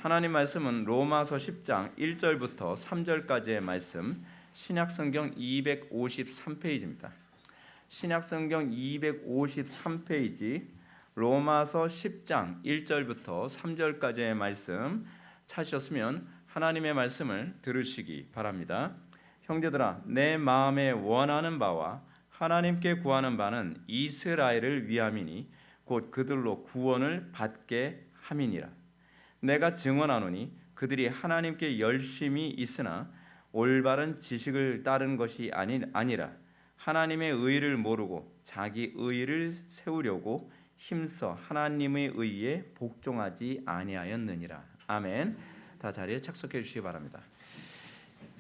하나님 말씀은 로마서 10장 1절부터 3절까지의 말씀, 신약성경 253페이지입니다. 신약성경 253페이지 로마서 10장 1절부터 3절까지의 말씀 찾으셨으면 하나님의 말씀을 들으시기 바랍니다. 형제들아, 내 마음에 원하는 바와 하나님께 구하는 바는 이스라엘을 위함이니 곧 그들로 구원을 받게 함이니라. 내가 증언하노니 그들이 하나님께 열심히 있으나 올바른 지식을 따른 것이 아니라 하나님의 의를 모르고 자기 의를 세우려고 힘써 하나님의 의에 복종하지 아니하였느니라. 아멘. 다 자리에 착석해 주시기 바랍니다.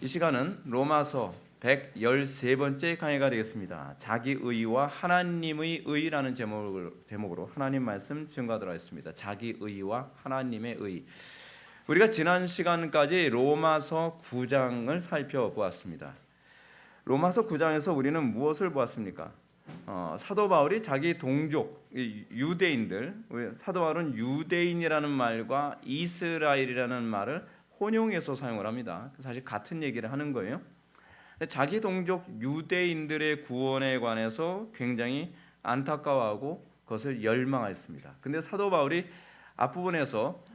이 시간은 로마서 113번째 강의가 되겠습니다. 자기 의와 하나님의 의라는 제목으로 하나님 말씀 증거하도록 하겠습니다. 자기 의와 하나님의 의. 우리가 지난 시간까지 로마서 9장을 살펴보았습니다. 로마서 9장에서 우리는 무엇을 보았습니까? 사도 바울이 자기 동족 유대인들, 사도 바울은 유대인이라는 말과 이스라엘이라는 말을 혼용해서 사용을 합니다. 사실 같은 얘기를 하는 거예요. 자기 동족 유대인들의 구원에 관해서 굉장히 안타까워하고 그것을 열망했습니다. 근데 사도 바울이 앞부분에서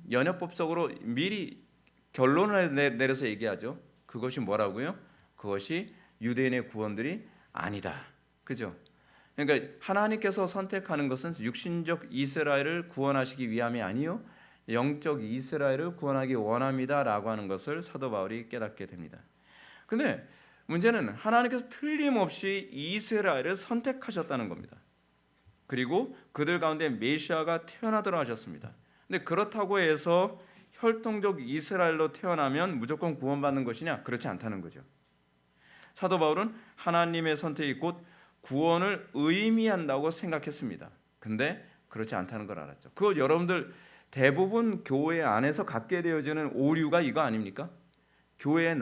연역법적으로 미리 결론을 내려서 얘기하죠. 그것이 뭐라고요? 그것이 유대인의 구원들이 아니다. 그죠? 그러니까 하나님께서 선택하는 것은 육신적 이스라엘을 구원하시기 위함이 아니요 영적 이스라엘을 구원하기 원합니다라고 하는 것을 사도 바울이 깨닫게 됩니다. 근데 문제는 하나님께서 틀림없이 이스라엘을 선택하셨다는 겁니다. 그리고 그들 가운데 메시아가 태어나도록 하셨습니다. 근데 그렇다고 해서 혈통적 이스라엘로 태어나면 무조건 구원받는 것이냐? 그렇지 않다는 거죠. 사도 바울은 하나님의 선택이 곧 구원을 의미한다고 생각했습니다. 근데 그렇지 않다는 걸 알았죠. 그거 여러분들 대부분 교회 안에서 갖게 되어지는 오류가 이거 아닙니까? 교회에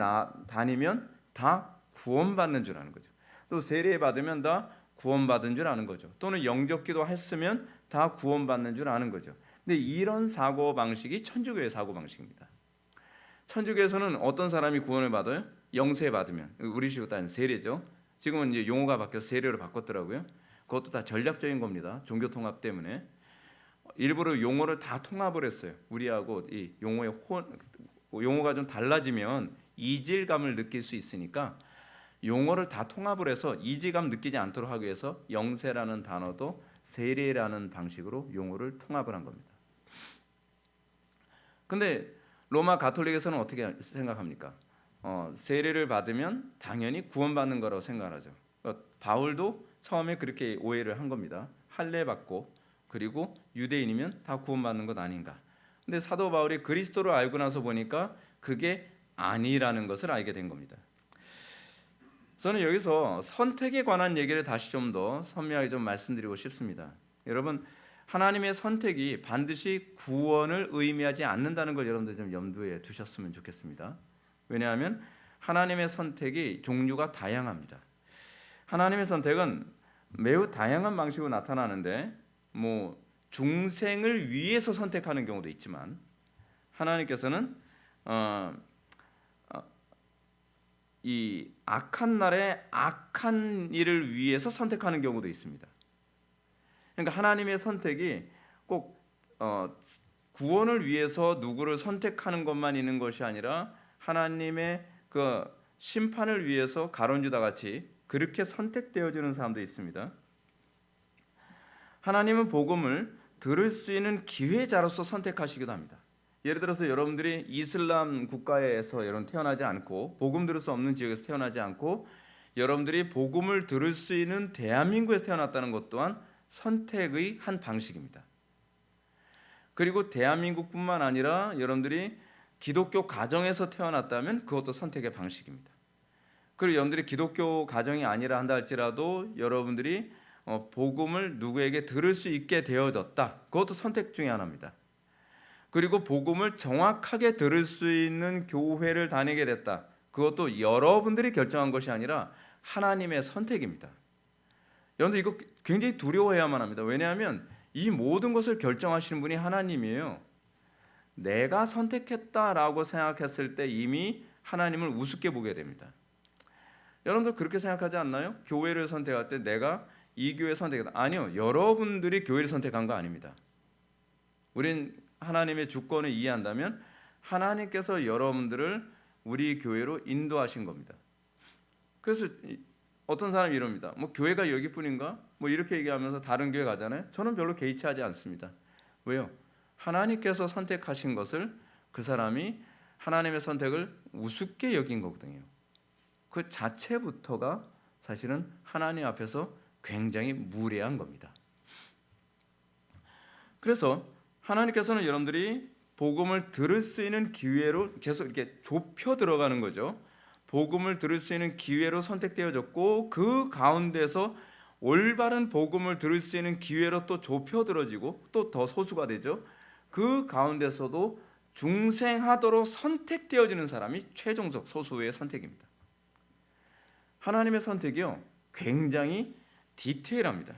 다니면 다 구원받는 줄 아는 거죠. 또 세례 받으면 다 구원받은 줄 아는 거죠. 또는 영접기도 했으면 다 구원받는 줄 아는 거죠. 근데 이런 사고방식이 천주교의 사고방식입니다. 천주교에서는 어떤 사람이 구원을 받아요? 영세 받으면. 우리 식으로 따지면 세례죠. 지금은 이제 용어가 바뀌어서 세례로 바꿨더라고요. 그것도 다 전략적인 겁니다. 종교 통합 때문에. 일부러 용어를 다 통합을 했어요. 우리하고 이 용어가 좀 달라지면 이질감을 느낄 수 있으니까 용어를 다 통합을 해서 이질감 느끼지 않도록 하기 위해서 영세라는 단어도 세례라는 방식으로 용어를 통합을 한 겁니다. 근데 로마 가톨릭에서는 어떻게 생각합니까? 세례를 받으면 당연히 구원받는 거라고 생각하죠. 바울도 처음에 그렇게 오해를 한 겁니다. 할례 받고 그리고 유대인이면 다 구원받는 것 아닌가. 근데 사도 바울이 그리스도를 알고 나서 보니까 그게 아니라는 것을 알게 된 겁니다. 저는 여기서 선택에 관한 얘기를 다시 좀 더 선명하게 좀 말씀드리고 싶습니다. 여러분, 하나님의 선택이 반드시 구원을 의미하지 않는다는 걸 여러분들 좀 염두에 두셨으면 좋겠습니다. 왜냐하면 하나님의 선택이 종류가 다양합니다. 하나님의 선택은 매우 다양한 방식으로 나타나는데 중생을 위해서 선택하는 경우도 있지만 하나님께서는 이 악한 날에 악한 일을 위해서 선택하는 경우도 있습니다. 그러니까 하나님의 선택이 꼭 구원을 위해서 누구를 선택하는 것만 있는 것이 아니라 하나님의 그 심판을 위해서 가론유다 같이 그렇게 선택되어지는 사람도 있습니다. 하나님은 복음을 들을 수 있는 기회자로서 선택하시기도 합니다. 예를 들어서 여러분들이 이슬람 국가에서 여러분 태어나지 않고 복음 들을 수 없는 지역에서 태어나지 않고 여러분들이 복음을 들을 수 있는 대한민국에서 태어났다는 것 또한 선택의 한 방식입니다. 그리고 대한민국뿐만 아니라 여러분들이 기독교 가정에서 태어났다면 그것도 선택의 방식입니다. 그리고 여러분들이 기독교 가정이 아니라 한다 할지라도 여러분들이 복음을 누구에게 들을 수 있게 되어졌다. 그것도 선택 중에 하나입니다. 그리고 복음을 정확하게 들을 수 있는 교회를 다니게 됐다. 그것도 여러분들이 결정한 것이 아니라 하나님의 선택입니다. 여러분들 이거 굉장히 두려워해야만 합니다. 왜냐하면 이 모든 것을 결정하시는 분이 하나님이에요. 내가 선택했다라고 생각했을 때 이미 하나님을 우습게 보게 됩니다. 여러분도 그렇게 생각하지 않나요? 교회를 선택할 때 내가 이 교회 선택했다. 아니요. 여러분들이 교회를 선택한 거 아닙니다. 우린 하나님의 주권을 이해한다면 하나님께서 여러분들을 우리 교회로 인도하신 겁니다. 그래서 어떤 사람이 이럽니다. 뭐 교회가 여기뿐인가? 뭐 이렇게 얘기하면서 다른 교회 가잖아요. 저는 별로 개의치하지 않습니다. 왜요? 하나님께서 선택하신 것을 그 사람이 하나님의 선택을 우습게 여긴 거거든요. 그 자체부터가 사실은 하나님 앞에서 굉장히 무례한 겁니다. 그래서 하나님께서는 여러분들이 복음을 들을 수 있는 기회로 계속 이렇게 좁혀 들어가는 거죠. 복음을 들을 수 있는 기회로 선택되어졌고 그 가운데서 올바른 복음을 들을 수 있는 기회로 또 좁혀 들어지고 또 더 소수가 되죠. 그 가운데서도 중생하도록 선택되어지는 사람이 최종적 소수의 선택입니다. 하나님의 선택이요 굉장히 디테일합니다.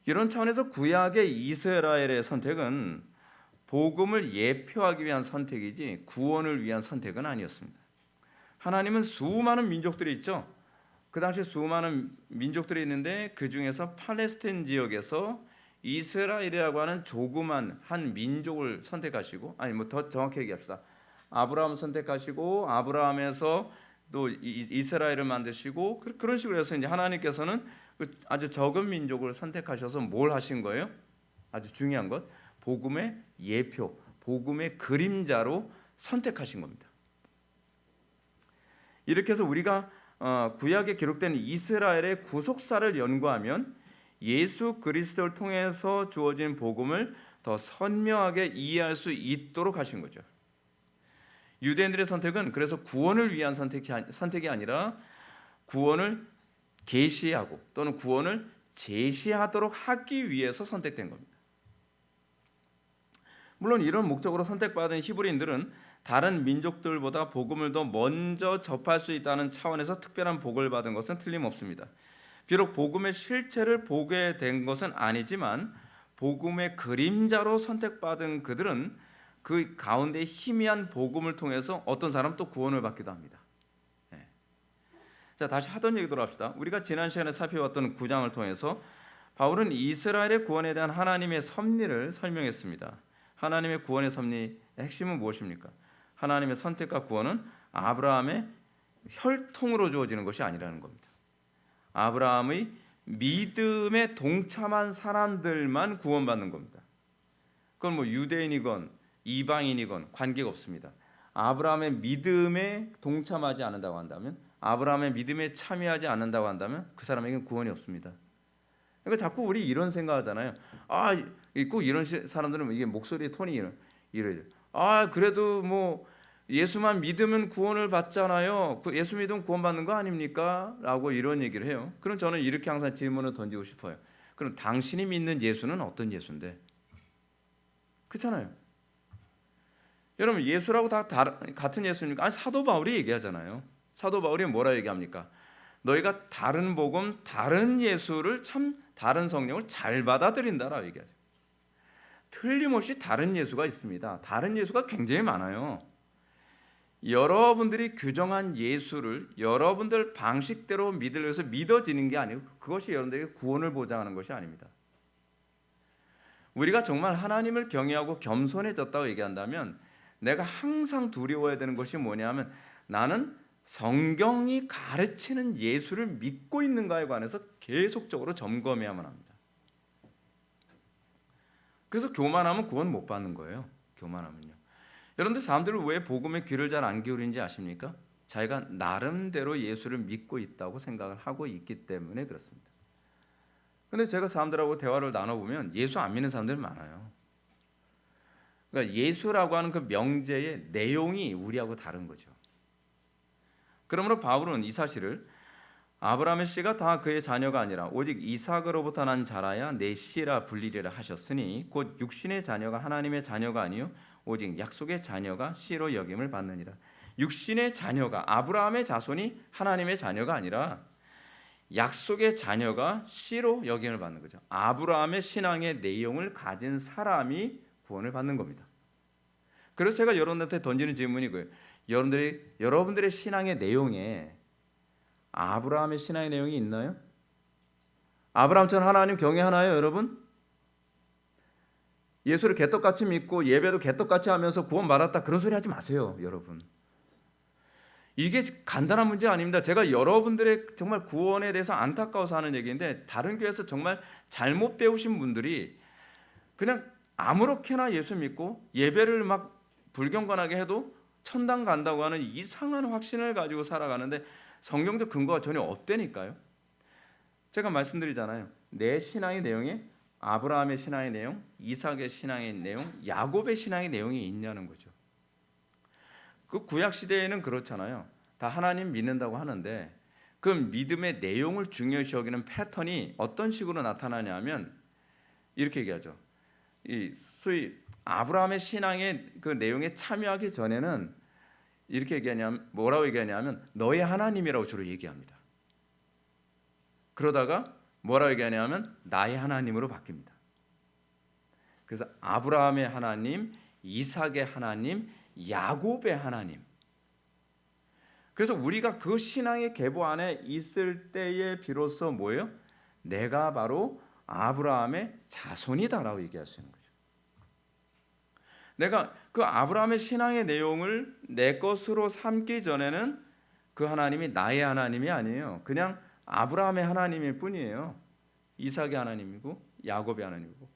이런 차원에서 구약의 이스라엘의 선택은 복음을 예표하기 위한 선택이지 구원을 위한 선택은 아니었습니다. 하나님은 수많은 민족들이 있죠. 그 당시 수많은 민족들이 있는데 그 중에서 팔레스타인 지역에서 이스라엘이라고 하는 조그만 한 민족을 선택하시고, 아니 뭐 더 정확히 얘기합시다. 아브라함 선택하시고 아브라함에서 또 이스라엘을 만드시고 그런 식으로 해서 이제 하나님께서는 아주 적은 민족을 선택하셔서 뭘 하신 거예요? 아주 중요한 것, 복음의 예표, 복음의 그림자로 선택하신 겁니다. 이렇게 해서 우리가 구약에 기록된 이스라엘의 구속사를 연구하면 예수 그리스도를 통해서 주어진 복음을 더 선명하게 이해할 수 있도록 하신 거죠. 유대인들의 선택은 그래서 구원을 위한 선택이 아니라 구원을 계시하고 또는 구원을 제시하도록 하기 위해서 선택된 겁니다. 물론 이런 목적으로 선택받은 히브리인들은 다른 민족들보다 복음을 더 먼저 접할 수 있다는 차원에서 특별한 복을 받은 것은 틀림없습니다. 비록 복음의 실체를 보게 된 것은 아니지만 복음의 그림자로 선택받은 그들은 그 가운데 희미한 복음을 통해서 어떤 사람 또 구원을 받기도 합니다. 네. 자, 다시 하던 얘기 돌아갑시다. 우리가 지난 시간에 살펴봤던 9장을 통해서 바울은 이스라엘의 구원에 대한 하나님의 섭리를 설명했습니다. 하나님의 구원의 섭리의 핵심은 무엇입니까? 하나님의 선택과 구원은 아브라함의 혈통으로 주어지는 것이 아니라는 겁니다. 아브라함의 믿음에 동참한 사람들만 구원받는 겁니다. 그건 뭐 유대인이건 이방인이건 관계가 없습니다. 아브라함의 믿음에 동참하지 않는다고 한다면, 아브라함의 믿음에 참여하지 않는다고 한다면 그 사람에게는 구원이 없습니다. 그러니까 자꾸 우리 이런 생각하잖아요. 꼭 이런 사람들은 이게 목소리의 톤이 이래요. 그래도 뭐 예수만 믿으면 구원을 받잖아요. 예수 믿으면 구원받는 거 아닙니까? 라고 이런 얘기를 해요. 그럼 저는 이렇게 항상 질문을 던지고 싶어요. 그럼 당신이 믿는 예수는 어떤 예수인데? 그렇잖아요. 여러분 예수라고 다 같은 예수입니까? 아니, 사도 바울이 얘기하잖아요. 사도 바울이 뭐라 얘기합니까? 너희가 다른 복음, 다른 예수를 참 다른 성령을 잘 받아들인다라고 얘기하죠. 틀림없이 다른 예수가 있습니다. 다른 예수가 굉장히 많아요. 여러분들이 규정한 예수를 여러분들 방식대로 믿으려고 해서 믿어지는 게 아니고 그것이 여러분들에게 구원을 보장하는 것이 아닙니다. 우리가 정말 하나님을 경외하고 겸손해졌다고 얘기한다면 내가 항상 두려워해야 되는 것이 뭐냐면 나는 성경이 가르치는 예수를 믿고 있는가에 관해서 계속적으로 점검해야만 합니다. 그래서 교만하면 구원 못 받는 거예요. 교만하면요. 여러분들 사람들은 왜 복음에 귀를 잘 안 기울이는지 아십니까? 자기가 나름대로 예수를 믿고 있다고 생각을 하고 있기 때문에 그렇습니다. 근데 제가 사람들하고 대화를 나눠보면 예수 안 믿는 사람들 많아요. 그러니까 예수라고 하는 그 명제의 내용이 우리하고 다른 거죠. 그러므로 바울은 이 사실을 아브라함의 씨가 다 그의 자녀가 아니라 오직 이삭으로부터 난 자라야 내 씨라 불리리라 하셨으니 곧 육신의 자녀가 하나님의 자녀가 아니요 오직 약속의 자녀가 씨로 여김을 받느니라. 육신의 자녀가 아브라함의 자손이 하나님의 자녀가 아니라 약속의 자녀가 씨로 여김을 받는 거죠. 아브라함의 신앙의 내용을 가진 사람이 구원을 받는 겁니다. 그래서 제가 여러분한테 던지는 질문이 그예요. 여러분들의 신앙의 내용에 아브라함의 신앙의 내용이 있나요? 아브라함처럼 하나님 경외하나요, 여러분? 예수를 개떡같이 믿고 예배도 개떡같이 하면서 구원 받았다 그런 소리 하지 마세요, 여러분. 이게 간단한 문제 아닙니다. 제가 여러분들의 정말 구원에 대해서 안타까워서 하는 얘기인데, 다른 교회에서 정말 잘못 배우신 분들이 그냥 아무렇게나 예수 믿고 예배를 막 불경건하게 해도 천당 간다고 하는 이상한 확신을 가지고 살아가는데 성경적 근거가 전혀 없다니까요. 제가 말씀드리잖아요. 내 신앙의 내용에 아브라함의 신앙의 내용, 이삭의 신앙의 내용, 야곱의 신앙의 내용이 있냐는 거죠. 그 구약 시대에는 그렇잖아요. 다 하나님 믿는다고 하는데 그 믿음의 내용을 중요시 여기는 패턴이 어떤 식으로 나타나냐면 이렇게 얘기하죠. 이 소위 아브라함의 신앙의 그 내용에 참여하기 전에는 이렇게 얘기하냐면 뭐라고 얘기하냐면 너의 하나님이라고 주로 얘기합니다. 그러다가 뭐라고 얘기하냐면 나의 하나님으로 바뀝니다. 그래서 아브라함의 하나님, 이삭의 하나님, 야곱의 하나님. 그래서 우리가 그 신앙의 계보 안에 있을 때에 비로소 뭐예요? 내가 바로 아브라함의 자손이다라고 얘기할 수 있는 거죠. 내가 그 아브라함의 신앙의 내용을 내 것으로 삼기 전에는 그 하나님이 나의 하나님이 아니에요. 그냥 아브라함의 하나님일 뿐이에요. 이삭의 하나님이고 야곱의 하나님이고,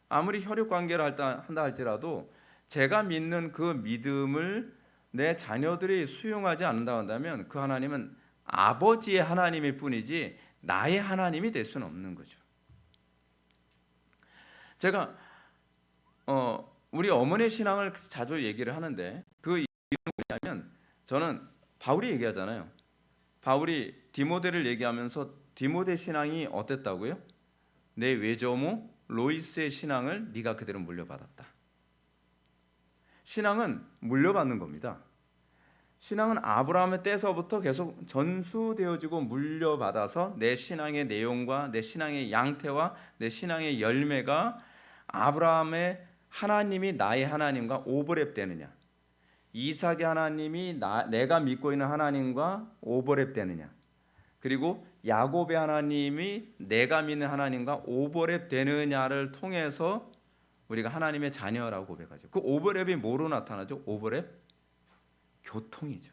아무리 혈육 관계를 한다 할지라도 제가 믿는 그 믿음을 내 자녀들이 수용하지 않는다고 한다면 그 하나님은 아버지의 하나님일 뿐이지 나의 하나님이 될 수는 없는 거죠. 제가 우리 어머니의 신앙을 자주 얘기를 하는데 그 이유는 뭐냐면, 저는 바울이 얘기하잖아요. 바울이 디모데를 얘기하면서 디모데 신앙이 어땠다고요? 내 외조모 로이스의 신앙을 네가 그대로 물려받았다. 신앙은 물려받는 겁니다. 신앙은 아브라함의 때서부터 계속 전수되어지고 물려받아서 내 신앙의 내용과 내 신앙의 양태와 내 신앙의 열매가 아브라함의 하나님이 나의 하나님과 오버랩되느냐, 이삭의 하나님이 내가 믿고 있는 하나님과 오버랩되느냐, 그리고 야곱의 하나님이 내가 믿는 하나님과 오버랩되느냐를 통해서 우리가 하나님의 자녀라고 고백하죠. 그 오버랩이 뭐로 나타나죠? 오버랩? 교통이죠.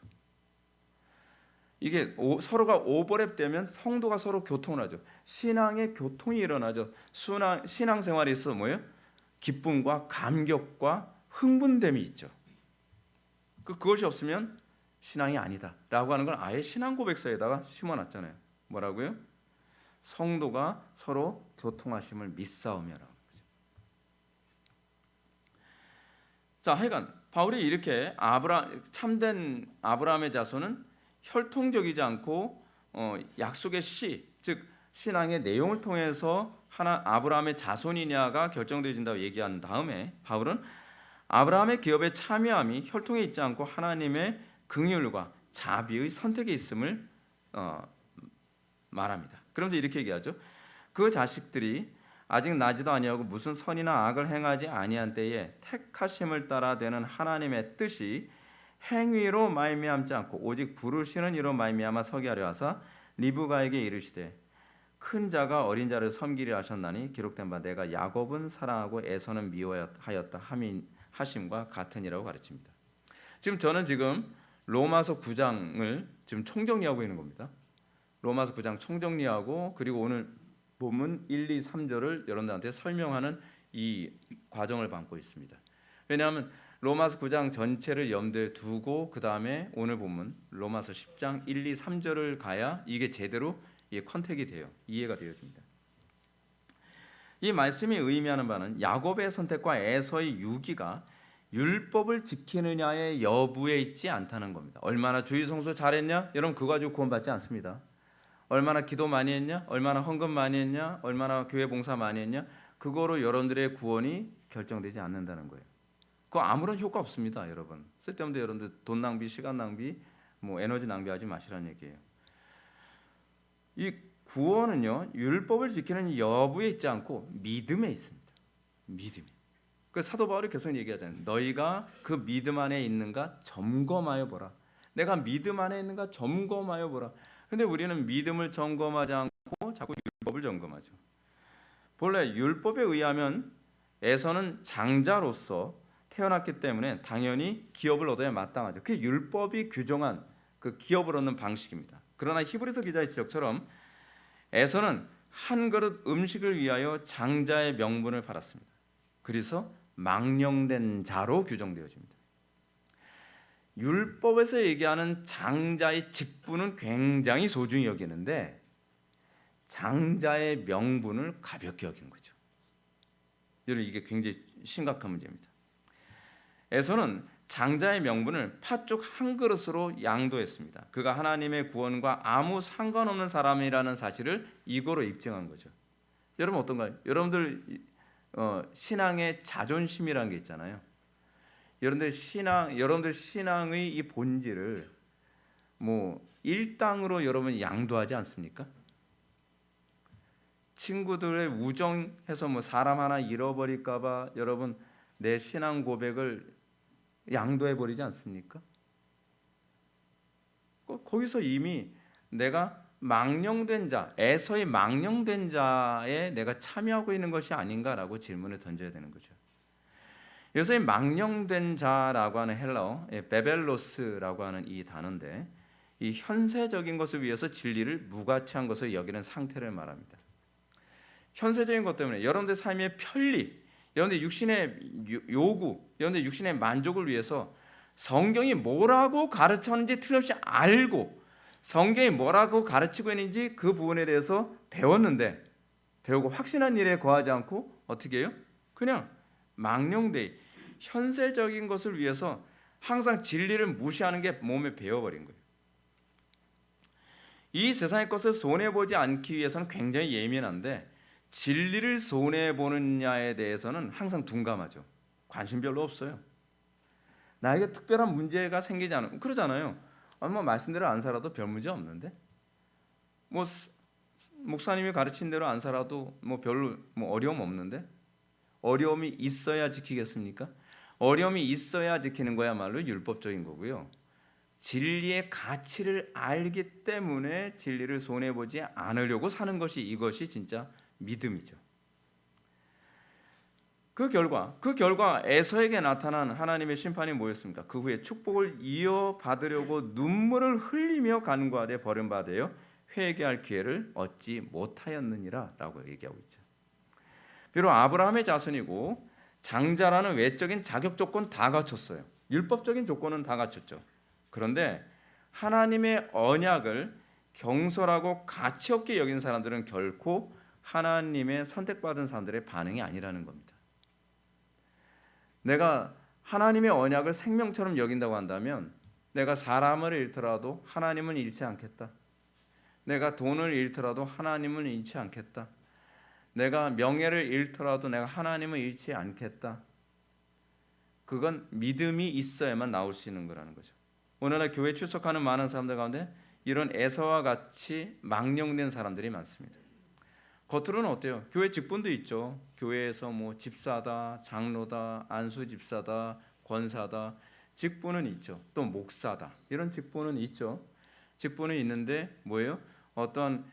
이게 서로가 오버랩되면 성도가 서로 교통을 하죠. 신앙의 교통이 일어나죠. 신앙생활에 있어 뭐예요? 기쁨과 감격과 흥분됨이 있죠. 그것이 없으면 신앙이 아니다 라고 하는 걸 아예 신앙 고백서에다가 심어놨잖아요. 뭐라고요? 성도가 서로 교통하심을 믿사오며라고. 자, 하여간 바울이 이렇게 참된 아브라함의 자손은 혈통적이지 않고 약속의 씨, 즉 신앙의 내용을 통해서 아브라함의 자손이냐가 결정되어진다고 얘기한 다음에 바울은 아브라함의 기업에 참여함이 혈통에 있지 않고 하나님의 긍휼과 자비의 선택에 있음을 말합니다. 그러면서 이렇게 얘기하죠. 그 자식들이 아직 나지도 아니하고 무슨 선이나 악을 행하지 아니한 때에 택하심을 따라 되는 하나님의 뜻이 행위로 말미암지 않고 오직 부르시는 이로 말미암아 서게 하려 하사 리브가에게 이르시되 큰 자가 어린 자를 섬기려 하셨나니 기록된 바 내가 야곱은 사랑하고 에서는 미워하였다 하심과 같으니라고 가르칩니다. 저는 로마서 9장을 지금 총정리하고 있는 겁니다. 로마서 9장 총정리하고 그리고 오늘 본문 1, 2, 3절을 여러분들한테 설명하는 이 과정을 밟고 있습니다. 왜냐하면 로마서 9장 전체를 염두에 두고 그 다음에 오늘 본문 로마서 10장 1, 2, 3절을 가야 이게 제대로 컨택이 돼요. 이해가 되어집니다. 이 말씀이 의미하는 바는 야곱의 선택과 에서의 유기가 율법을 지키느냐의 여부에 있지 않다는 겁니다. 얼마나 주일 성수 잘했냐? 여러분 그거 가지고 구원받지 않습니다. 얼마나 기도 많이 했냐? 얼마나 헌금 많이 했냐? 얼마나 교회 봉사 많이 했냐? 그거로 여러분들의 구원이 결정되지 않는다는 거예요. 그거 아무런 효과 없습니다, 여러분. 쓸데없는데 여러분들 돈 낭비, 시간 낭비, 에너지 낭비하지 마시라는 얘기예요. 이 구원은요, 율법을 지키는 여부에 있지 않고 믿음에 있습니다. 믿음이. 그 사도 바울이 계속 얘기하잖아요. 너희가 그 믿음 안에 있는가 점검하여 보라. 내가 믿음 안에 있는가 점검하여 보라. 근데 우리는 믿음을 점검하지 않고 자꾸 율법을 점검하죠. 본래 율법에 의하면 에서는 장자로서 태어났기 때문에 당연히 기업을 얻어야 마땅하죠. 그게 율법이 규정한 그 기업을 얻는 방식입니다. 그러나 히브리서 기자의 지적처럼 에서는 한 그릇 음식을 위하여 장자의 명분을 팔았습니다. 그래서 망령된 자로 규정되어집니다. 율법에서 얘기하는 장자의 직분은 굉장히 소중히 여기는데 장자의 명분을 가볍게 여기는 거죠. 여러분 이게 굉장히 심각한 문제입니다. 에서는 장자의 명분을 팥죽 한 그릇으로 양도했습니다. 그가 하나님의 구원과 아무 상관없는 사람이라는 사실을 이거로 입증한 거죠. 여러분 어떤가요? 여러분들 신앙의 자존심이라는 게 있잖아요. 여러분들 신앙의 이 본질을 뭐 일당으로 여러분 양도하지 않습니까? 친구들의 우정해서 뭐 사람 하나 잃어버릴까봐 여러분 내 신앙 고백을 양도해 버리지 않습니까? 거기서 이미 내가 망령된 자, 에서의 망령된 자에 내가 참여하고 있는 것이 아닌가라고 질문을 던져야 되는 거죠. 여기서 이 망령된 자라고 하는 헬라어 베벨로스라고 하는 이 단어인데 이 현세적인 것을 위해서 진리를 무가치한 것을 여기는 상태를 말합니다. 현세적인 것 때문에 여러분들 삶의 편리, 여러분들 육신의 요구, 여러분들 육신의 만족을 위해서 성경이 뭐라고 가르쳤는지 틀림없이 알고 성경이 뭐라고 가르치고 있는지 그 부분에 대해서 배우고 확신한 일에 거하지 않고 어떻게 해요? 그냥 망령되이 현세적인 것을 위해서 항상 진리를 무시하는 게 몸에 배어버린 거예요. 이 세상의 것을 손해보지 않기 위해서는 굉장히 예민한데 진리를 손해보느냐에 대해서는 항상 둔감하죠. 관심 별로 없어요. 나에게 특별한 문제가 생기지 않으면 그러잖아요. 뭐 말씀대로 안 살아도 별 문제 없는데 뭐 목사님이 가르친 대로 안 살아도 뭐 별로 뭐 어려움 없는데 어려움이 있어야 지키겠습니까? 어려움이 있어야 지키는 거야말로 율법적인 거고요. 진리의 가치를 알기 때문에 진리를 손해보지 않으려고 사는 것이 이것이 진짜 믿음이죠. 그 결과 에서에게 나타난 하나님의 심판이 뭐였습니까? 그 후에 축복을 이어받으려고 눈물을 흘리며 간구하되 버림받아 회개할 기회를 얻지 못하였느니라 라고 얘기하고 있죠. 비록 아브라함의 자손이고 장자라는 외적인 자격 조건 다 갖췄어요. 율법적인 조건은 다 갖췄죠. 그런데 하나님의 언약을 경솔하고 가치 없게 여긴 사람들은 결코 하나님의 선택받은 사람들의 반응이 아니라는 겁니다. 내가 하나님의 언약을 생명처럼 여긴다고 한다면 내가 사람을 잃더라도 하나님은 잃지 않겠다. 내가 돈을 잃더라도 하나님은 잃지 않겠다. 내가 명예를 잃더라도 내가 하나님을 잃지 않겠다. 그건 믿음이 있어야만 나올 수 있는 거라는 거죠. 오늘날 교회 출석하는 많은 사람들 가운데 이런 에서와 같이 망령된 사람들이 많습니다. 겉으로는 어때요? 교회 직분도 있죠. 교회에서 뭐 집사다, 장로다, 안수 집사다, 권사다 직분은 있죠. 또 목사다 이런 직분은 있죠. 직분은 있는데 뭐예요? 어떤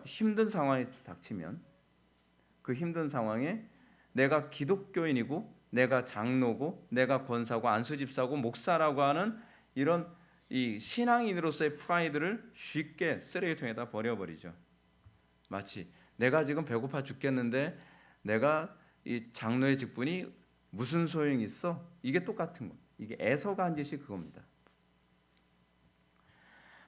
힘든 상황이 닥치면 그 힘든 상황에 내가 기독교인이고 내가 장로고 내가 권사고 안수 집사고 목사라고 하는 이런 이 신앙인으로서의 프라이드를 쉽게 쓰레기통에다 버려버리죠. 마치 내가 지금 배고파 죽겠는데 내가 이 장로의 직분이 무슨 소용이 있어? 이게 똑같은 거. 이게 에서가 한 짓이 그겁니다.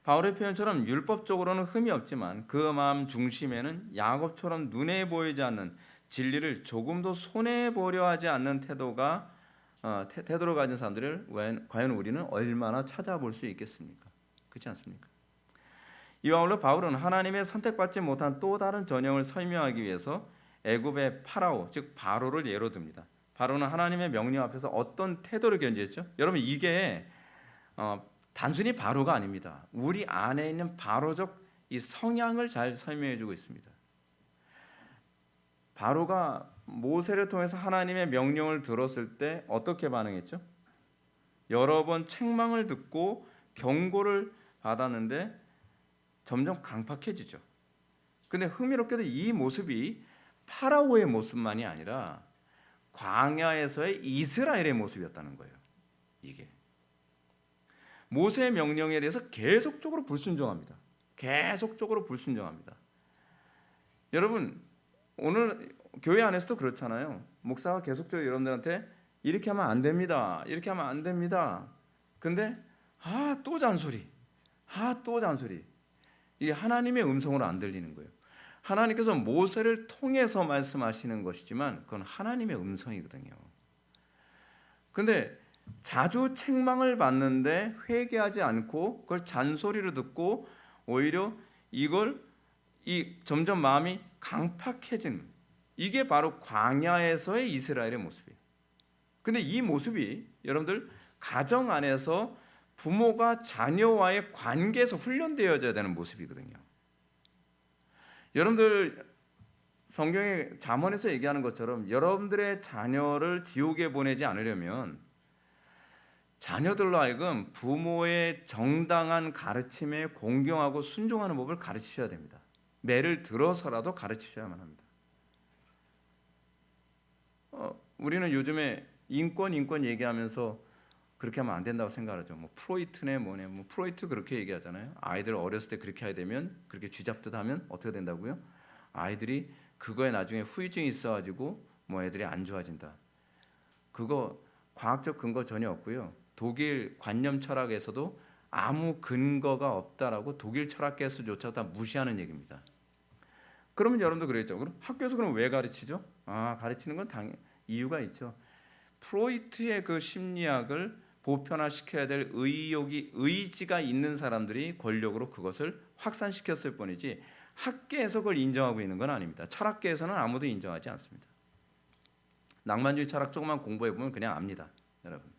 바울의 표현처럼 율법적으로는 흠이 없지만 그 마음 중심에는 야곱처럼 눈에 보이지 않는 진리를 조금도 손해 보려 하지 않는 태도를 가진 사람들을 과연 우리는 얼마나 찾아볼 수 있겠습니까? 그렇지 않습니까? 이와 아울러 바울은 하나님의 선택받지 못한 또 다른 전형을 설명하기 위해서 애굽의 파라오 즉 바로를 예로 듭니다. 바로는 하나님의 명령 앞에서 어떤 태도를 견지했죠? 여러분 이게 단순히 바로가 아닙니다. 우리 안에 있는 바로적 이 성향을 잘 설명해주고 있습니다. 바로가 모세를 통해서 하나님의 명령을 들었을 때 어떻게 반응했죠? 여러 번 책망을 듣고 경고를 받았는데 점점 강팍해지죠. 근데 흥미롭게도 이 모습이 파라오의 모습만이 아니라 광야에서의 이스라엘의 모습이었다는 거예요. 이게 모세의 명령에 대해서 계속적으로 불순종합니다. 계속적으로 불순종합니다. 여러분, 오늘 교회 안에서도 그렇잖아요. 목사가 계속적으로 여러분들한테 이렇게 하면 안 됩니다. 이렇게 하면 안 됩니다. 근데 또 잔소리. 또 잔소리. 이게 하나님의 음성으로 안 들리는 거예요. 하나님께서 모세를 통해서 말씀하시는 것이지만 그건 하나님의 음성이거든요. 근데 자주 책망을 받는데 회개하지 않고 그걸 잔소리로 듣고 오히려 점점 마음이 강팍해지는, 이게 바로 광야에서의 이스라엘의 모습이에요. 근데 이 모습이 여러분들 가정 안에서 부모가 자녀와의 관계에서 훈련되어져야 되는 모습이거든요. 여러분들 성경의 잠언에서 얘기하는 것처럼 여러분들의 자녀를 지옥에 보내지 않으려면 자녀들로 하여금 부모의 정당한 가르침에 공경하고 순종하는 법을 가르치셔야 됩니다. 매를 들어서라도 가르치셔야만 합니다. 우리는 요즘에 인권 얘기하면서 그렇게 하면 안 된다고 생각하죠. 프로이트네 뭐네, 프로이트 그렇게 얘기하잖아요. 아이들 어렸을 때 그렇게 해야 되면, 그렇게 쥐잡듯 하면 어떻게 된다고요? 아이들이 그거에 나중에 후유증이 있어가지고 애들이 안 좋아진다. 그거 과학적 근거 전혀 없고요. 독일 관념 철학에서도 아무 근거가 없다라고 독일 철학계에서조차 다 무시하는 얘기입니다. 그러면 여러분도 그랬죠. 그럼 학교에서 그럼 왜 가르치죠? 가르치는 건 당연히 이유가 있죠. 프로이트의 그 심리학을 보편화시켜야 될 의지가 있는 사람들이 권력으로 그것을 확산시켰을 뿐이지 학계에서 그걸 인정하고 있는 건 아닙니다. 철학계에서는 아무도 인정하지 않습니다. 낭만주의 철학 조금만 공부해 보면 그냥 압니다, 여러분.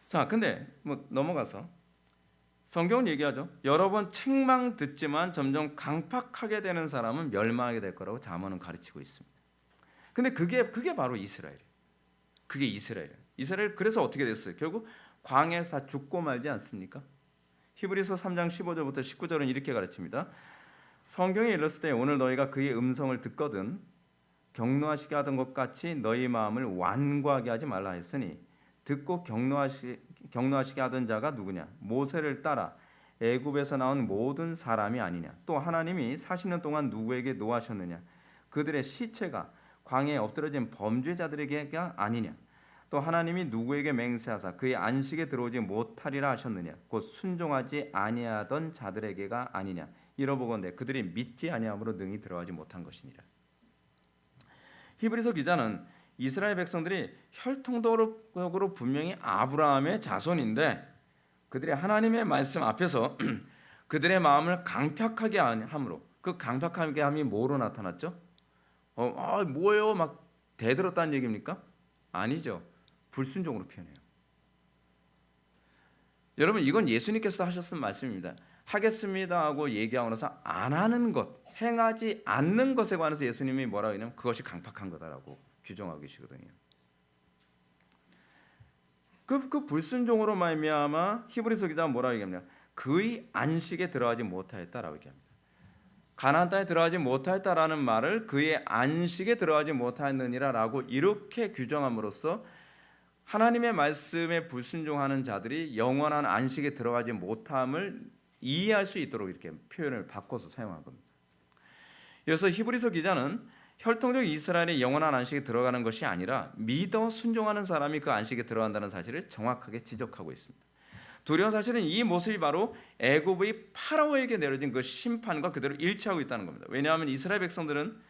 자, 근데 넘어가서 성경은 얘기하죠. 여러 번 책망 듣지만 점점 강팍하게 되는 사람은 멸망하게 될 거라고 잠언은 가르치고 있습니다. 근데 그게 바로 이스라엘이에요. 그게 이스라엘이에요. 이스라엘 그래서 어떻게 됐어요? 결국 광야에서 다 죽고 말지 않습니까? 히브리서 3장 15절부터 19절은 이렇게 가르칩니다. 성경에 일렀을 때 오늘 너희가 그의 음성을 듣거든 격노하시게 하던 것 같이 너희 마음을 완고하게 하지 말라 했으니 듣고 격노하시게 하던 자가 누구냐? 모세를 따라 애굽에서 나온 모든 사람이 아니냐? 또 하나님이 40년 동안 누구에게 노하셨느냐? 그들의 시체가 광야에 엎드러진 범죄자들에게가 아니냐? 또 하나님이 누구에게 맹세하사 그의 안식에 들어오지 못하리라 하셨느냐? 곧 순종하지 아니하던 자들에게가 아니냐? 이러보건대 그들이 믿지 아니함으로 능히 들어가지 못한 것이니라. 히브리서 기자는 이스라엘 백성들이 혈통적으로 분명히 아브라함의 자손인데 그들이 하나님의 말씀 앞에서 그들의 마음을 강팍하게 함으로, 그 강팍하게 함이 뭐로 나타났죠? 뭐예요? 막 대들었다는 얘기입니까? 아니죠. 불순종으로 표현해요. 여러분, 이건 예수님께서 하셨던 말씀입니다. 하겠습니다 하고 얘기하고 나서 안 하는 것, 행하지 않는 것에 관해서 예수님이 뭐라고 하냐면 그것이 강팍한 거다라고 규정하고 계시거든요. 그 불순종으로 말미암아 히브리서 기자가 뭐라고 얘기하냐? 그의 안식에 들어가지 못하였다라고 얘기합니다. 가나안 땅에 들어가지 못하였다라는 말을 그의 안식에 들어가지 못하였느니라라고 이렇게 규정함으로써 하나님의 말씀에 불순종하는 자들이 영원한 안식에 들어가지 못함을 이해할 수 있도록 이렇게 표현을 바꿔서 사용한 겁니다. 그래서 히브리서 기자는 혈통적 이스라엘의 영원한 안식에 들어가는 것이 아니라 믿어 순종하는 사람이 그 안식에 들어간다는 사실을 정확하게 지적하고 있습니다. 두려운 사실은 이 모습이 바로 애굽의 파라오에게 내려진 그 심판과 그대로 일치하고 있다는 겁니다. 왜냐하면 이스라엘 백성들은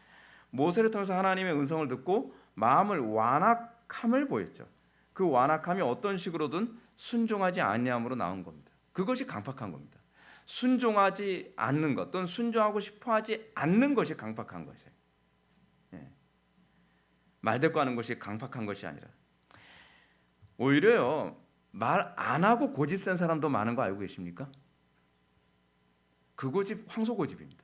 모세를 통해서 하나님의 음성을 듣고 마음을 완악함을 보였죠. 그 완악함이 어떤 식으로든 순종하지 아니함으로 나온 겁니다. 그것이 강팍한 겁니다. 순종하지 않는 것 또는 순종하고 싶어하지 않는 것이 강팍한 것이에요. 말대꾸하는 것이 강팍한 것이 아니라 오히려요, 말 안 하고 고집센 사람도 많은 거 알고 계십니까? 그 고집 황소 고집입니다.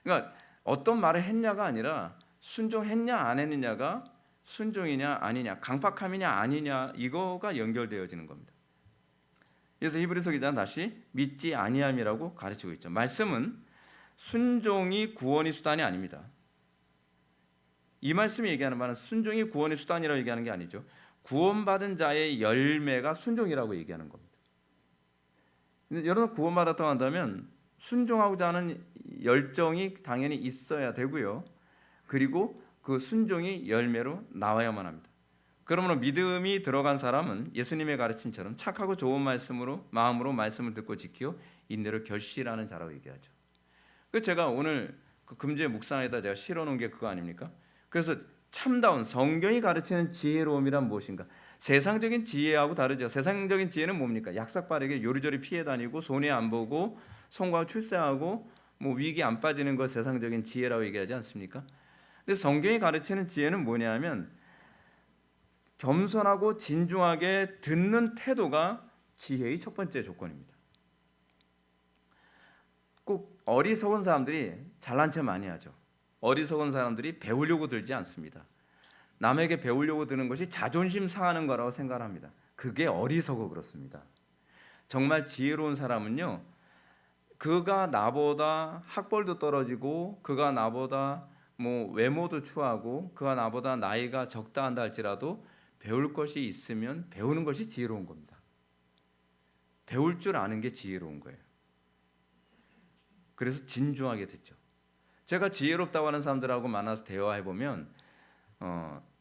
그러니까 어떤 말을 했냐가 아니라 순종했냐 안 했느냐가 순종이냐 아니냐, 강팍함이냐 아니냐, 이거가 연결되어지는 겁니다. 그래서 히브리서 기자는 다시 믿지 아니함이라고 가르치고 있죠. 말씀은 순종이 구원의 수단이 아닙니다. 이 말씀이 얘기하는 바는 순종이 구원의 수단이라고 얘기하는 게 아니죠. 구원받은 자의 열매가 순종이라고 얘기하는 겁니다. 근데 여러분, 구원받았다고 한다면 순종하고자 하는 열정이 당연히 있어야 되고요. 그리고 그 순종이 열매로 나와야만 합니다. 그러므로 믿음이 들어간 사람은 예수님의 가르침처럼 착하고 좋은 마음으로 말씀을 듣고 지키고 인내로 결실하는 자라고 얘기하죠. 그 제가 오늘 그 금주의 묵상에다 제가 실어놓은 게 그거 아닙니까? 그래서 참다운 성경이 가르치는 지혜로움이란 무엇인가? 세상적인 지혜하고 다르죠. 세상적인 지혜는 뭡니까? 약삭빠르게 요리조리 피해 다니고 손해 안 보고 성공하고 출세하고 뭐 위기 안 빠지는 것 세상적인 지혜라고 얘기하지 않습니까? 근데 성경이 가르치는 지혜는 뭐냐면 겸손하고 진중하게 듣는 태도가 지혜의 첫 번째 조건입니다. 꼭 어리석은 사람들이 잘난 체 많이 하죠. 어리석은 사람들이 배우려고 들지 않습니다. 남에게 배우려고 드는 것이 자존심 상하는 거라고 생각합니다. 그게 어리석어 그렇습니다. 정말 지혜로운 사람은요, 그가 나보다 학벌도 떨어지고 그가 나보다 뭐 외모도 추하고 그가 나보다 나이가 적다 한다 할지라도 배울 것이 있으면 배우는 것이 지혜로운 겁니다. 배울 줄 아는 게 지혜로운 거예요. 그래서 진중하게 듣죠. 제가 지혜롭다고 하는 사람들하고 만나서 대화해 보면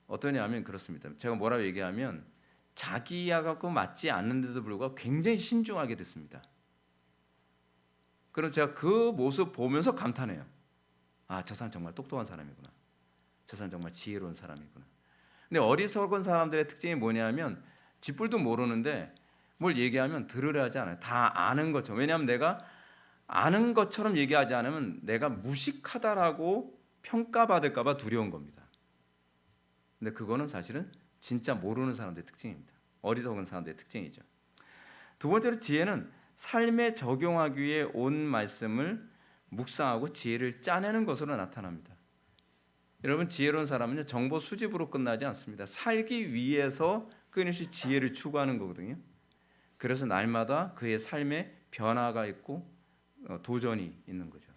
어떠냐면 그렇습니다. 제가 뭐라고 얘기하면 자기하고 맞지 않는데도 불구하고 굉장히 신중하게 듣습니다. 그래서 제가 그 모습 보면서 감탄해요. 아, 저 사람 정말 똑똑한 사람이구나. 저 사람 정말 지혜로운 사람이구나. 근데 어리석은 사람들의 특징이 뭐냐면 쥐뿔도 모르는데 뭘 얘기하면 들으려 하지 않아요. 다 아는 것처럼. 왜냐하면 내가 아는 것처럼 얘기하지 않으면 내가 무식하다라고 평가받을까 봐 두려운 겁니다. 근데 그거는 사실은 진짜 모르는 사람들의 특징입니다. 어리석은 사람들의 특징이죠. 두 번째로 지혜는 삶에 적용하기 위해 온 말씀을 묵상하고 지혜를 짜내는 것으로 나타납니다. 여러분, 지혜로운 사람은요, 정보 수집으로 끝나지 않습니다. 살기 위해서 끊임없이 지혜를 추구하는 거거든요. 그래서 날마다 그의 삶에 변화가 있고 도전이 있는 거죠.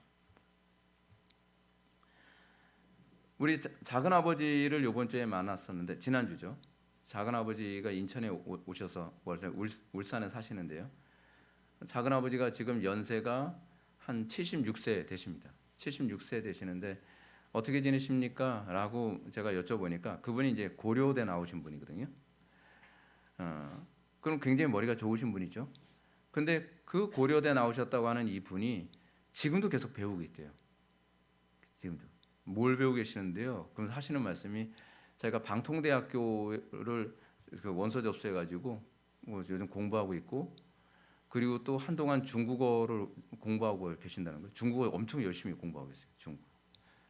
우리 작은 아버지를 이번 주에 만났었는데, 지난주죠. 작은 아버지가 인천에 오셔서 울산에 사시는데요. 작은 아버지가 지금 연세가 한 76세 되십니다. 76세 되시는데 어떻게 지내십니까? 라고 제가 여쭤보니까 그분이 이제 고려대 나오신 분이거든요. 그럼 굉장히 머리가 좋으신 분이죠. 근데 그 고려대 나오셨다고 하는 이 분이 지금도 계속 배우고 있대요. 지금도. 뭘 배우고 계시는데요. 그럼 하시는 말씀이 자기가 방통대학교를 원서 접수해가지고 요즘 공부하고 있고, 그리고 또 한동안 중국어를 공부하고 계신다는 거예요. 중국어 엄청 열심히 공부하고 계세요.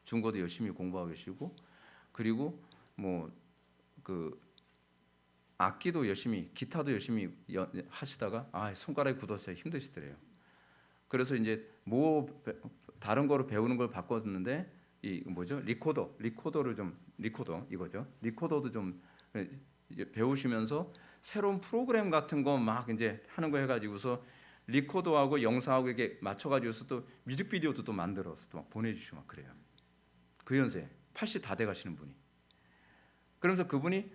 중국어도 열심히 공부하고 계시고, 그리고 뭐 그 악기도 열심히, 기타도 열심히 하시다가 손가락이 굳어서 힘드시더래요. 그래서 이제 다른 거로 배우는 걸 바꿨는데 이 뭐죠? 리코더를 좀 이거죠. 리코더도 좀 배우시면서 새로운 프로그램 같은 거 막 이제 하는 거 해가지고서 리코더하고 영상하고 이렇게 맞춰가지고서 또 뮤직비디오도 또 만들어서 또 막 보내주시고 막 그래요. 그 연세 80 다 돼가시는 분이. 그러면서 그분이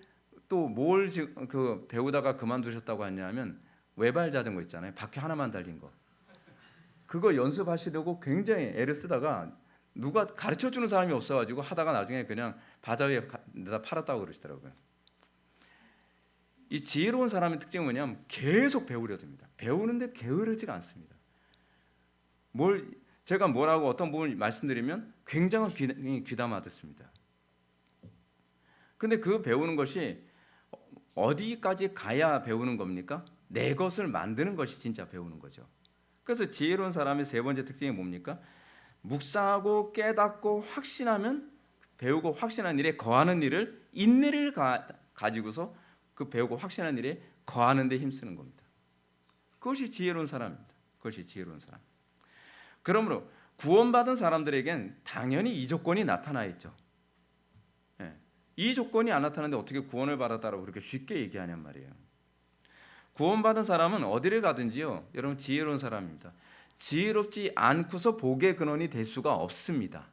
또 뭘 배우다가 그만두셨다고 하냐면 외발 자전거 있잖아요. 바퀴 하나만 달린 거. 그거 연습하시려고 굉장히 애를 쓰다가 누가 가르쳐주는 사람이 없어가지고 하다가 나중에 그냥 바자회에 내다 팔았다고 그러시더라고요. 이 지혜로운 사람의 특징은 뭐냐면 계속 배우려 듭니다. 배우는데 게으르지가 않습니다. 제가 뭐라고 어떤 부분을 말씀드리면 굉장히 귀담아 듣습니다. 근데 그 배우는 것이 어디까지 가야 배우는 겁니까? 내 것을 만드는 것이 진짜 배우는 거죠. 그래서 지혜로운 사람의 세 번째 특징이 뭡니까? 묵상하고 깨닫고 확신하면 배우고 확신한 일에 거하는 일을 인내를 가지고서 그 배우고 확신한 일에 거하는 데 힘쓰는 겁니다. 그것이 지혜로운 사람입니다. 그것이 지혜로운 사람. 그러므로 구원받은 사람들에겐 당연히 이 조건이 나타나 있죠. 이 조건이 안 나타나는데 어떻게 구원을 받았다라고 그렇게 쉽게 얘기하냔 말이에요. 구원받은 사람은 어디를 가든지요, 여러분 지혜로운 사람입니다. 지혜롭지 않고서 복의 근원이 될 수가 없습니다.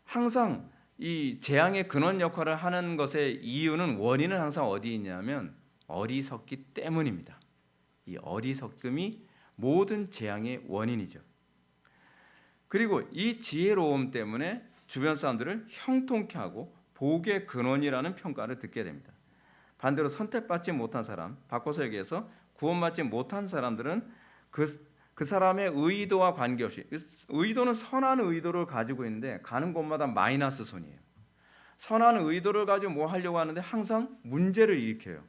항상 이 재앙의 근원 역할을 하는 것의 이유는, 원인은 항상 어디 있냐면 어리석기 때문입니다. 이 어리석음이 모든 재앙의 원인이죠. 그리고 이 지혜로움 때문에 주변 사람들을 형통케 하고 복의 근원이라는 평가를 듣게 됩니다. 반대로 선택받지 못한 사람, 바꿔서 얘기해서 구원받지 못한 사람들은 그 사람의 의도와 관계없이, 의도는 선한 의도를 가지고 있는데 가는 곳마다 마이너스 손이에요. 선한 의도를 가지고 뭐 하려고 하는데 항상 문제를 일으켜요.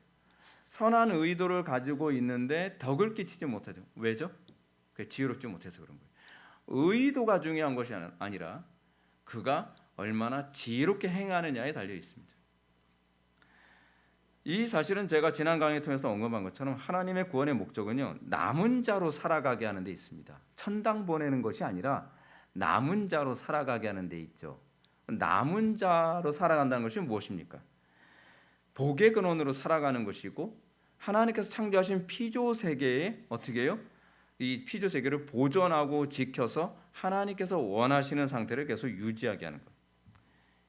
선한 의도를 가지고 있는데 덕을 끼치지 못하죠. 왜죠? 그게 지혜롭지 못해서 그런 거예요. 의도가 중요한 것이 아니라 그가 얼마나 지혜롭게 행하느냐에 달려 있습니다. 이 사실은 제가 지난 강의 통해서 언급한 것처럼 하나님의 구원의 목적은요, 남은 자로 살아가게 하는 데 있습니다. 천당 보내는 것이 아니라 남은 자로 살아가게 하는 데 있죠. 남은 자로 살아간다는 것이 무엇입니까? 복의 근원으로 살아가는 것이고, 하나님께서 창조하신 피조 세계에 어떻게 해요? 이 피조 세계를 보존하고 지켜서 하나님께서 원하시는 상태를 계속 유지하게 하는 것.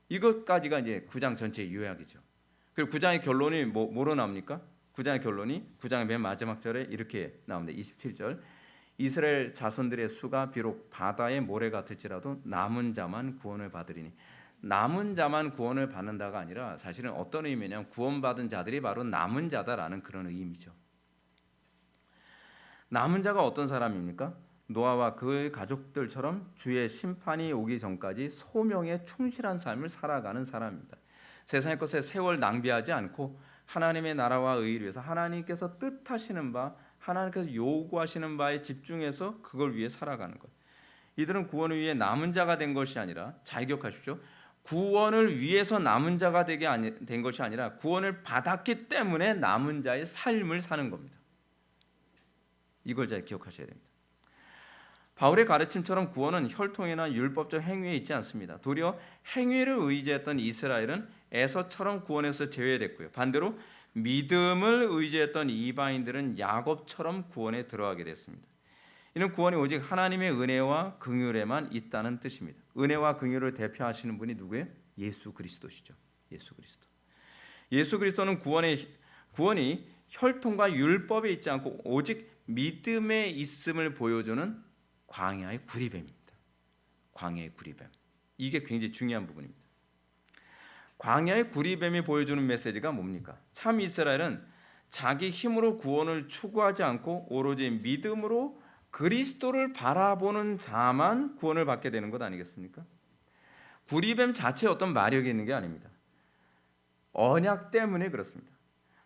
이것까지가 이제 9장 전체의 요약이죠. 그리고 9장의 결론이 뭐로 나옵니까? 9장의 결론이 9장의 맨 마지막 절에 이렇게 나옵니다. 27절. 이스라엘 자손들의 수가 비록 바다의 모래 같을지라도 남은 자만 구원을 받으리니. 남은 자만 구원을 받는다가 아니라 사실은 어떤 의미냐면 구원받은 자들이 바로 남은 자다라는 그런 의미죠. 남은 자가 어떤 사람입니까? 노아와 그의 가족들처럼 주의 심판이 오기 전까지 소명에 충실한 삶을 살아가는 사람입니다. 세상의 것에 세월 낭비하지 않고 하나님의 나라와 의를 위해서 하나님께서 뜻하시는 바, 하나님께서 요구하시는 바에 집중해서 그걸 위해 살아가는 것. 이들은 구원을 위해 남은 자가 된 것이 아니라, 잘 기억하십시오. 구원을 위해서 남은 자가 되게 된 것이 아니라 구원을 받았기 때문에 남은 자의 삶을 사는 겁니다. 이걸 잘 기억하셔야 됩니다. 바울의 가르침처럼 구원은 혈통이나 율법적 행위에 있지 않습니다. 도리어 행위를 의지했던 이스라엘은 에서처럼 구원에서 제외됐고요. 반대로 믿음을 의지했던 이방인들은 야곱처럼 구원에 들어가게 됐습니다. 이는 구원이 오직 하나님의 은혜와 긍휼에만 있다는 뜻입니다. 은혜와 긍휼을 대표하시는 분이 누구예요? 예수 그리스도시죠. 예수 그리스도. 예수 그리스도는 구원이 혈통과 율법에 있지 않고 오직 믿음에 있음을 보여주는 광야의 구리뱀입니다. 광야의 구리뱀. 이게 굉장히 중요한 부분입니다. 광야의 구리뱀이 보여주는 메시지가 뭡니까? 참 이스라엘은 자기 힘으로 구원을 추구하지 않고 오로지 믿음으로 그리스도를 바라보는 자만 구원을 받게 되는 것 아니겠습니까? 구리뱀 자체에 어떤 마력이 있는 게 아닙니다. 언약 때문에 그렇습니다.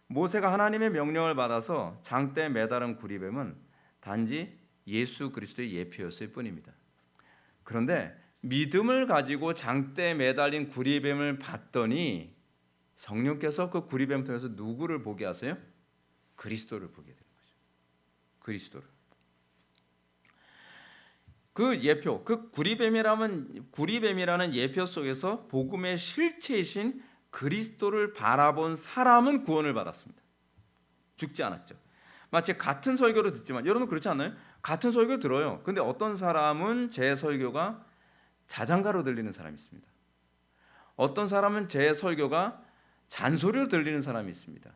모세가 하나님의 명령을 받아서 장대에 매달은 구리뱀은 단지 예수 그리스도의 예표였을 뿐입니다. 그런데 믿음을 가지고 장대에 매달린 구리뱀을 봤더니 성령께서 그 구리뱀을 통해서 누구를 보게 하세요? 그리스도를 보게 되는 거죠. 그리스도를. 그 예표, 그 구리뱀이라는 예표 속에서 복음의 실체이신 그리스도를 바라본 사람은 구원을 받았습니다. 죽지 않았죠. 마치 같은 설교를 듣지만, 여러분 그렇지 않나요? 같은 설교 들어요. 근데 어떤 사람은 제 설교가 자장가로 들리는 사람이 있습니다. 어떤 사람은 제 설교가 잔소리로 들리는 사람이 있습니다.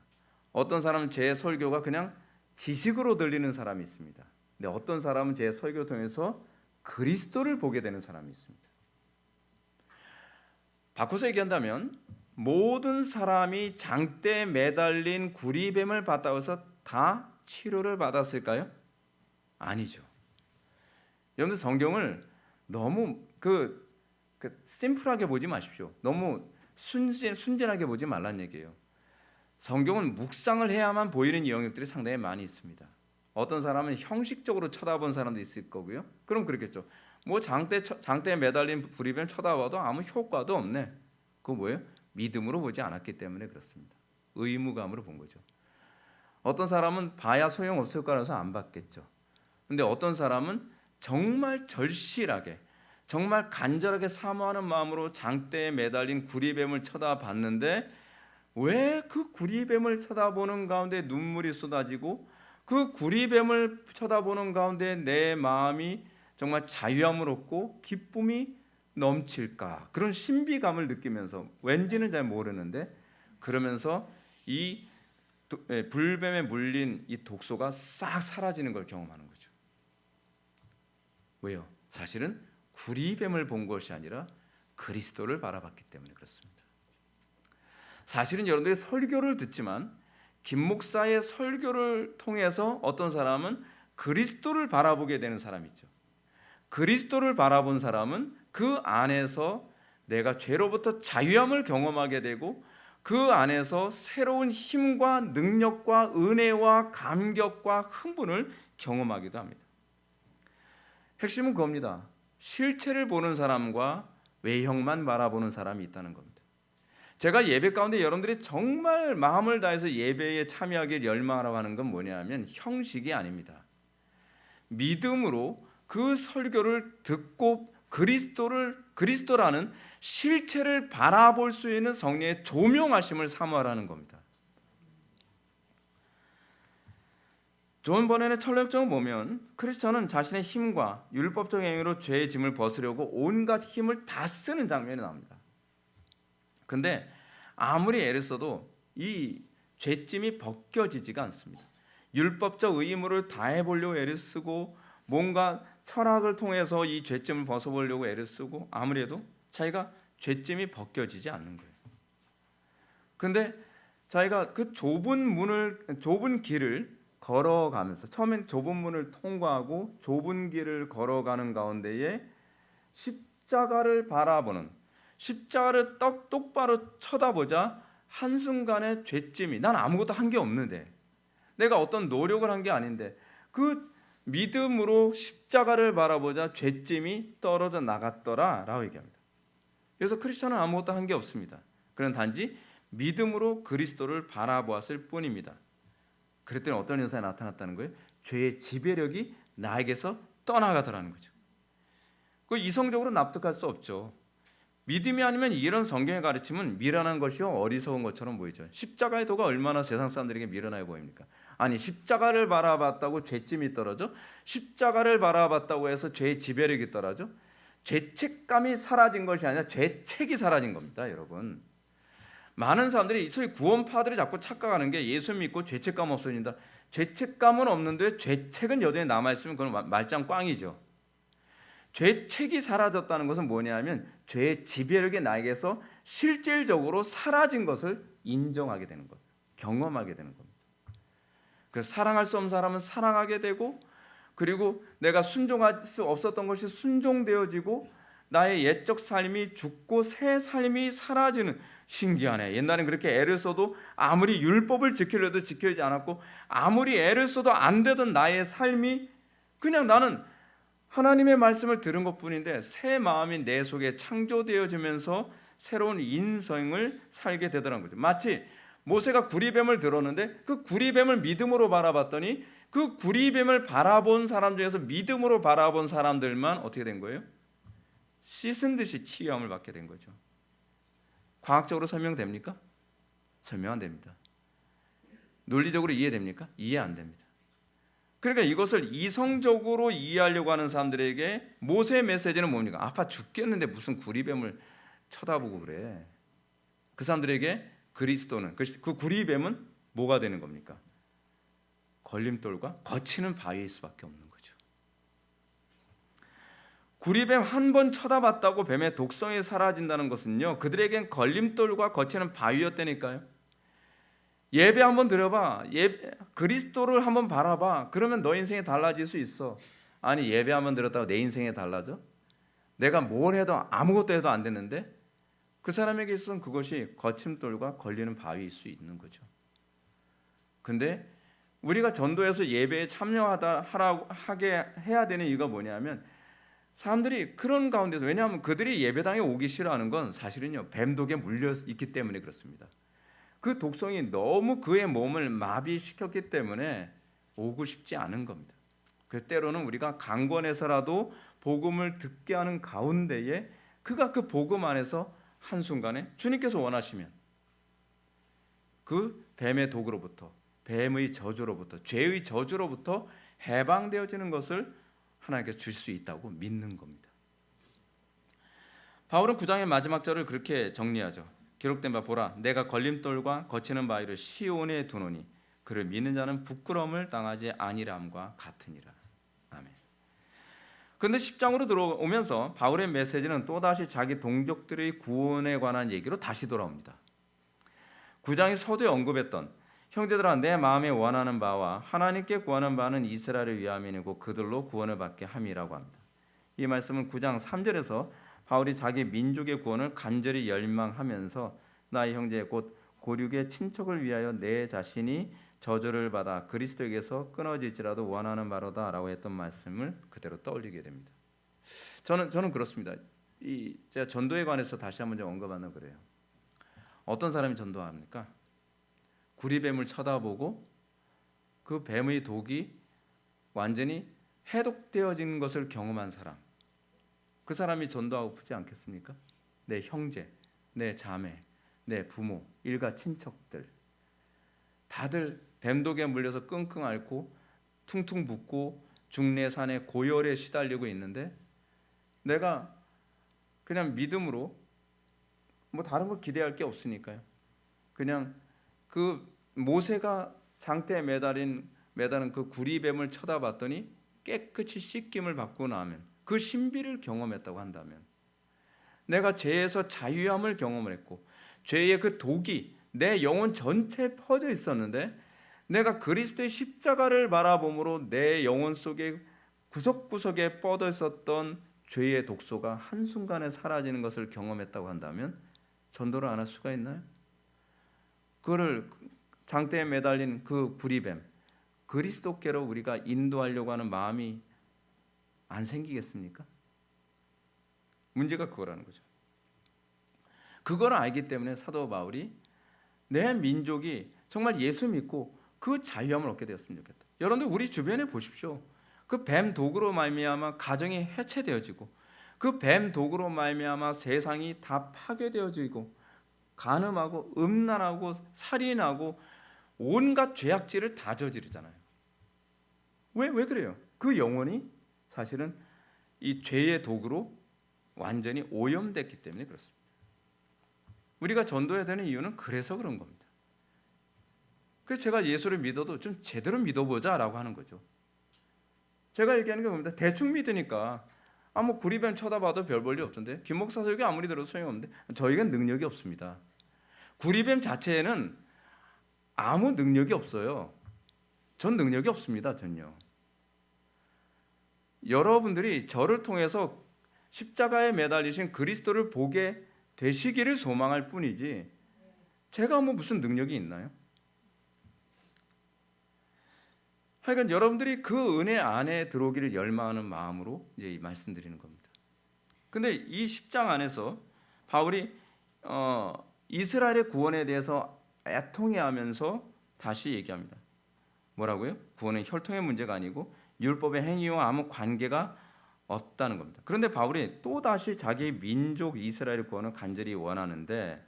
어떤 사람은 제 설교가 그냥 지식으로 들리는 사람이 있습니다. 근데 어떤 사람은 제 설교 통해서 그리스도를 보게 되는 사람이 있습니다. 바꿔서 얘기한다면 모든 사람이 장대에 매달린 구리뱀을 봤다고 해서 다 치료를 받았을까요? 아니죠. 여러분들 성경을 너무 심플하게 보지 마십시오. 너무 순진하게 보지 말란 얘기예요. 성경은 묵상을 해야만 보이는 영역들이 상당히 많이 있습니다. 어떤 사람은 형식적으로 쳐다본 사람도 있을 거고요. 그럼 그렇겠죠. 뭐 장대에 매달린 구리뱀 쳐다봐도 아무 효과도 없네. 그거 뭐예요? 믿음으로 보지 않았기 때문에 그렇습니다. 의무감으로 본 거죠. 어떤 사람은 봐야 소용없을 거라서 안 봤겠죠. 근데 어떤 사람은 정말 절실하게 정말 간절하게 사모하는 마음으로 장대에 매달린 구리뱀을 쳐다봤는데 왜 그 구리뱀을 쳐다보는 가운데 눈물이 쏟아지고 그 구리뱀을 쳐다보는 가운데 내 마음이 정말 자유함을 얻고 기쁨이 넘칠까? 그런 신비감을 느끼면서, 왠지는 잘 모르는데 그러면서 이 불뱀에 물린 이 독소가 싹 사라지는 걸 경험하는 거죠. 왜요? 사실은 구리뱀을 본 것이 아니라 그리스도를 바라봤기 때문에 그렇습니다. 사실은 여러분들이 설교를 듣지만 김 목사의 설교를 통해서 어떤 사람은 그리스도를 바라보게 되는 사람이 있죠. 그리스도를 바라본 사람은 그 안에서 내가 죄로부터 자유함을 경험하게 되고 그 안에서 새로운 힘과 능력과 은혜와 감격과 흥분을 경험하기도 합니다. 핵심은 그겁니다. 실체를 보는 사람과 외형만 바라보는 사람이 있다는 겁니다. 제가 예배 가운데 여러분들이 정말 마음을 다해서 예배에 참여하길 열망하라고 하는 건 뭐냐면 형식이 아닙니다. 믿음으로 그 설교를 듣고 그리스도라는 실체를 바라볼 수 있는 성령의 조명하심을 사모하라는 겁니다. 존 버넷의 철학적을 보면 크리스천은 자신의 힘과 율법적 행위로 죄의 짐을 벗으려고 온갖 힘을 다 쓰는 장면이 나옵니다. 근데 아무리 애를 써도 이 죄짐이 벗겨지지가 않습니다. 율법적 의무를 다해보려고 애를 쓰고 뭔가 철학을 통해서 이 죄짐을 벗어보려고 애를 쓰고 아무리 해도 자기가 죄짐이 벗겨지지 않는 거예요. 근데 자기가 그 좁은 길을 걸어가면서 처음엔 좁은 문을 통과하고 좁은 길을 걸어가는 가운데에 십자가를 바라보는, 십자가를 똑바로 쳐다보자 한순간에 죄짐이, 난 아무것도 한 게 없는데, 내가 어떤 노력을 한 게 아닌데 그 믿음으로 십자가를 바라보자 죄짐이 떨어져 나갔더라 라고 얘기합니다. 그래서 크리스천은 아무것도 한 게 없습니다. 그는 단지 믿음으로 그리스도를 바라보았을 뿐입니다. 그랬더니 어떤 현상이 나타났다는 거예요? 죄의 지배력이 나에게서 떠나가더라는 거죠. 그 이성적으로 납득할 수 없죠. 믿음이 아니면 이런 성경의 가르침은 미련한 것이요 어리석은 것처럼 보이죠. 십자가의 도가 얼마나 세상 사람들에게 미련하게 보입니까? 아니, 십자가를 바라봤다고 죄짐이 떨어져? 십자가를 바라봤다고 해서 죄의 지배력이 떨어져? 죄책감이 사라진 것이 아니라 죄책이 사라진 겁니다, 여러분. 많은 사람들이, 소위 구원파들이 자꾸 착각하는 게 예수 믿고 죄책감 없어진다. 죄책감은 없는데 죄책은 여전히 남아있으면 그건 말짱 꽝이죠. 죄책이 사라졌다는 것은 뭐냐면 죄의 지배력이 나에게서 실질적으로 사라진 것을 인정하게 되는 거예요. 경험하게 되는 겁니다. 그래서 사랑할 수 없는 사람은 사랑하게 되고, 그리고 내가 순종할 수 없었던 것이 순종되어지고 나의 옛적 삶이 죽고 새 삶이 사라지는, 신기하네. 옛날엔 그렇게 애를 써도 아무리 율법을 지키려도 지켜지지 않았고 아무리 애를 써도 안 되던 나의 삶이 그냥 나는 하나님의 말씀을 들은 것뿐인데 새 마음이 내 속에 창조되어지면서 새로운 인생을 살게 되더라는 거죠. 마치 모세가 구리뱀을 들었는데 그 구리뱀을 믿음으로 바라봤더니 그 구리뱀을 바라본 사람 중에서 믿음으로 바라본 사람들만 어떻게 된 거예요? 씻은 듯이 치유함을 받게 된 거죠. 과학적으로 설명됩니까? 설명 안 됩니다. 논리적으로 이해됩니까? 이해 안 됩니다. 그러니까 이것을 이성적으로 이해하려고 하는 사람들에게 모세의 메시지는 뭡니까? 아파 죽겠는데 무슨 구리뱀을 쳐다보고 그래. 그 사람들에게 그리스도는, 그 구리뱀은 뭐가 되는 겁니까? 걸림돌과 거치는 바위일 수밖에 없는 거죠. 구리뱀 한 번 쳐다봤다고 뱀의 독성이 사라진다는 것은요, 그들에겐 걸림돌과 거치는 바위였다니까요. 예배 한번 드려봐. 그리스도를 한번 바라봐. 그러면 너 인생이 달라질 수 있어. 아니, 예배 한번 드렸다고 내 인생이 달라져? 내가 뭘 해도 아무것도 해도 안 됐는데 그 사람에게 있어서는 그것이 거침돌과 걸리는 바위일 수 있는 거죠. 근데 우리가 전도해서 예배에 참여하게 해야 되는 이유가 뭐냐면 사람들이 그런 가운데서, 왜냐하면 그들이 예배당에 오기 싫어하는 건 사실은요 뱀독에 물려 있기 때문에 그렇습니다. 그 독성이 너무 그의 몸을 마비시켰기 때문에 오고 싶지 않은 겁니다. 그 때로는 우리가 강권해서라도 복음을 듣게 하는 가운데에 그가 그 복음 안에서 한순간에 주님께서 원하시면 그 뱀의 독으로부터, 뱀의 저주로부터, 죄의 저주로부터 해방되어지는 것을 하나님께 줄 수 있다고 믿는 겁니다. 바울은 9장의 마지막 절을 그렇게 정리하죠. 기록된 바 보라, 내가 걸림돌과 거치는 바위를 시온에 두노니 그를 믿는 자는 부끄러움을 당하지 아니함과 같으니라. 아멘. 그런데 10장으로 들어오면서 바울의 메시지는 또다시 자기 동족들의 구원에 관한 얘기로 다시 돌아옵니다. 9장의 서두에 언급했던 형제들아 내 마음에 원하는 바와 하나님께 구하는 바는 이스라엘을 위함이고 그들로 구원을 받게 함이라고 합니다. 이 말씀은 9장 3절에서 바울이 자기 민족의 구원을 간절히 열망하면서 나의 형제 곧 고륙의 친척을 위하여 내 자신이 저주를 받아 그리스도에게서 끊어질지라도 원하는 바로다라고 했던 말씀을 그대로 떠올리게 됩니다. 저는 그렇습니다. 제가 전도에 관해서 다시 한번 좀 언급하는 그래요. 어떤 사람이 전도합니까? 구리뱀을 쳐다보고 그 뱀의 독이 완전히 해독되어진 것을 경험한 사람, 그 사람이 전도하고 싶지 않겠습니까? 내 형제, 내 자매, 내 부모, 일가 친척들 다들 뱀독에 물려서 끙끙 앓고 퉁퉁 붓고 중내산의 고열에 시달리고 있는데 내가 그냥 믿음으로 뭐 다른 거 기대할 게 없으니까요. 그냥 그 모세가 장대에 매달은 그 구리뱀을 쳐다봤더니 깨끗이 씻김을 받고 나면 그 신비를 경험했다고 한다면 내가 죄에서 자유함을 경험을 했고 죄의 그 독이 내 영혼 전체에 퍼져 있었는데 내가 그리스도의 십자가를 바라봄으로 내 영혼 속에 구석구석에 뻗어 있었던 죄의 독소가 한순간에 사라지는 것을 경험했다고 한다면 전도를 안 할 수가 있나요? 그거를 장대에 매달린 그 구리뱀 그리스도께로 우리가 인도하려고 하는 마음이 안 생기겠습니까? 문제가 그거라는 거죠. 그걸 알기 때문에 사도 바울이 내 민족이 정말 예수 믿고 그 자유함을 얻게 되었으면 좋겠다. 여러분들 우리 주변에 보십시오. 그 뱀 독으로 말미암아 가정이 해체되어지고 그 뱀 독으로 말미암아 세상이 다 파괴되어지고 간음하고 음란하고 살인하고 온갖 죄악질을 다 저지르잖아요. 왜 그래요? 그 영혼이 사실은 이 죄의 독으로 완전히 오염됐기 때문에 그렇습니다. 우리가 전도해야 되는 이유는 그래서 그런 겁니다. 그래서 제가 예수를 믿어도 좀 제대로 믿어보자라고 하는 거죠. 제가 얘기하는 게 뭡니까? 대충 믿으니까 뭐 구리뱀 쳐다봐도 별 볼일 없던데 김 목사 설교 아무리 들어도 소용없는데 저희가 능력이 없습니다. 구리뱀 자체에는 아무 능력이 없어요. 전 능력이 없습니다. 전혀. 여러분들이 저를 통해서 십자가에 매달리신 그리스도를 보게 되시기를 소망할 뿐이지 제가 뭐 무슨 능력이 있나요? 하여간 여러분들이 그 은혜 안에 들어오기를 열망하는 마음으로 이제 말씀드리는 겁니다. 근데 이 10장 안에서 바울이 이스라엘의 구원에 대해서 애통해하면서 다시 얘기합니다. 뭐라고요? 구원은 혈통의 문제가 아니고 율법의 행위와 아무 관계가 없다는 겁니다. 그런데 바울이 또다시 자기 민족 이스라엘의 구원을 간절히 원하는데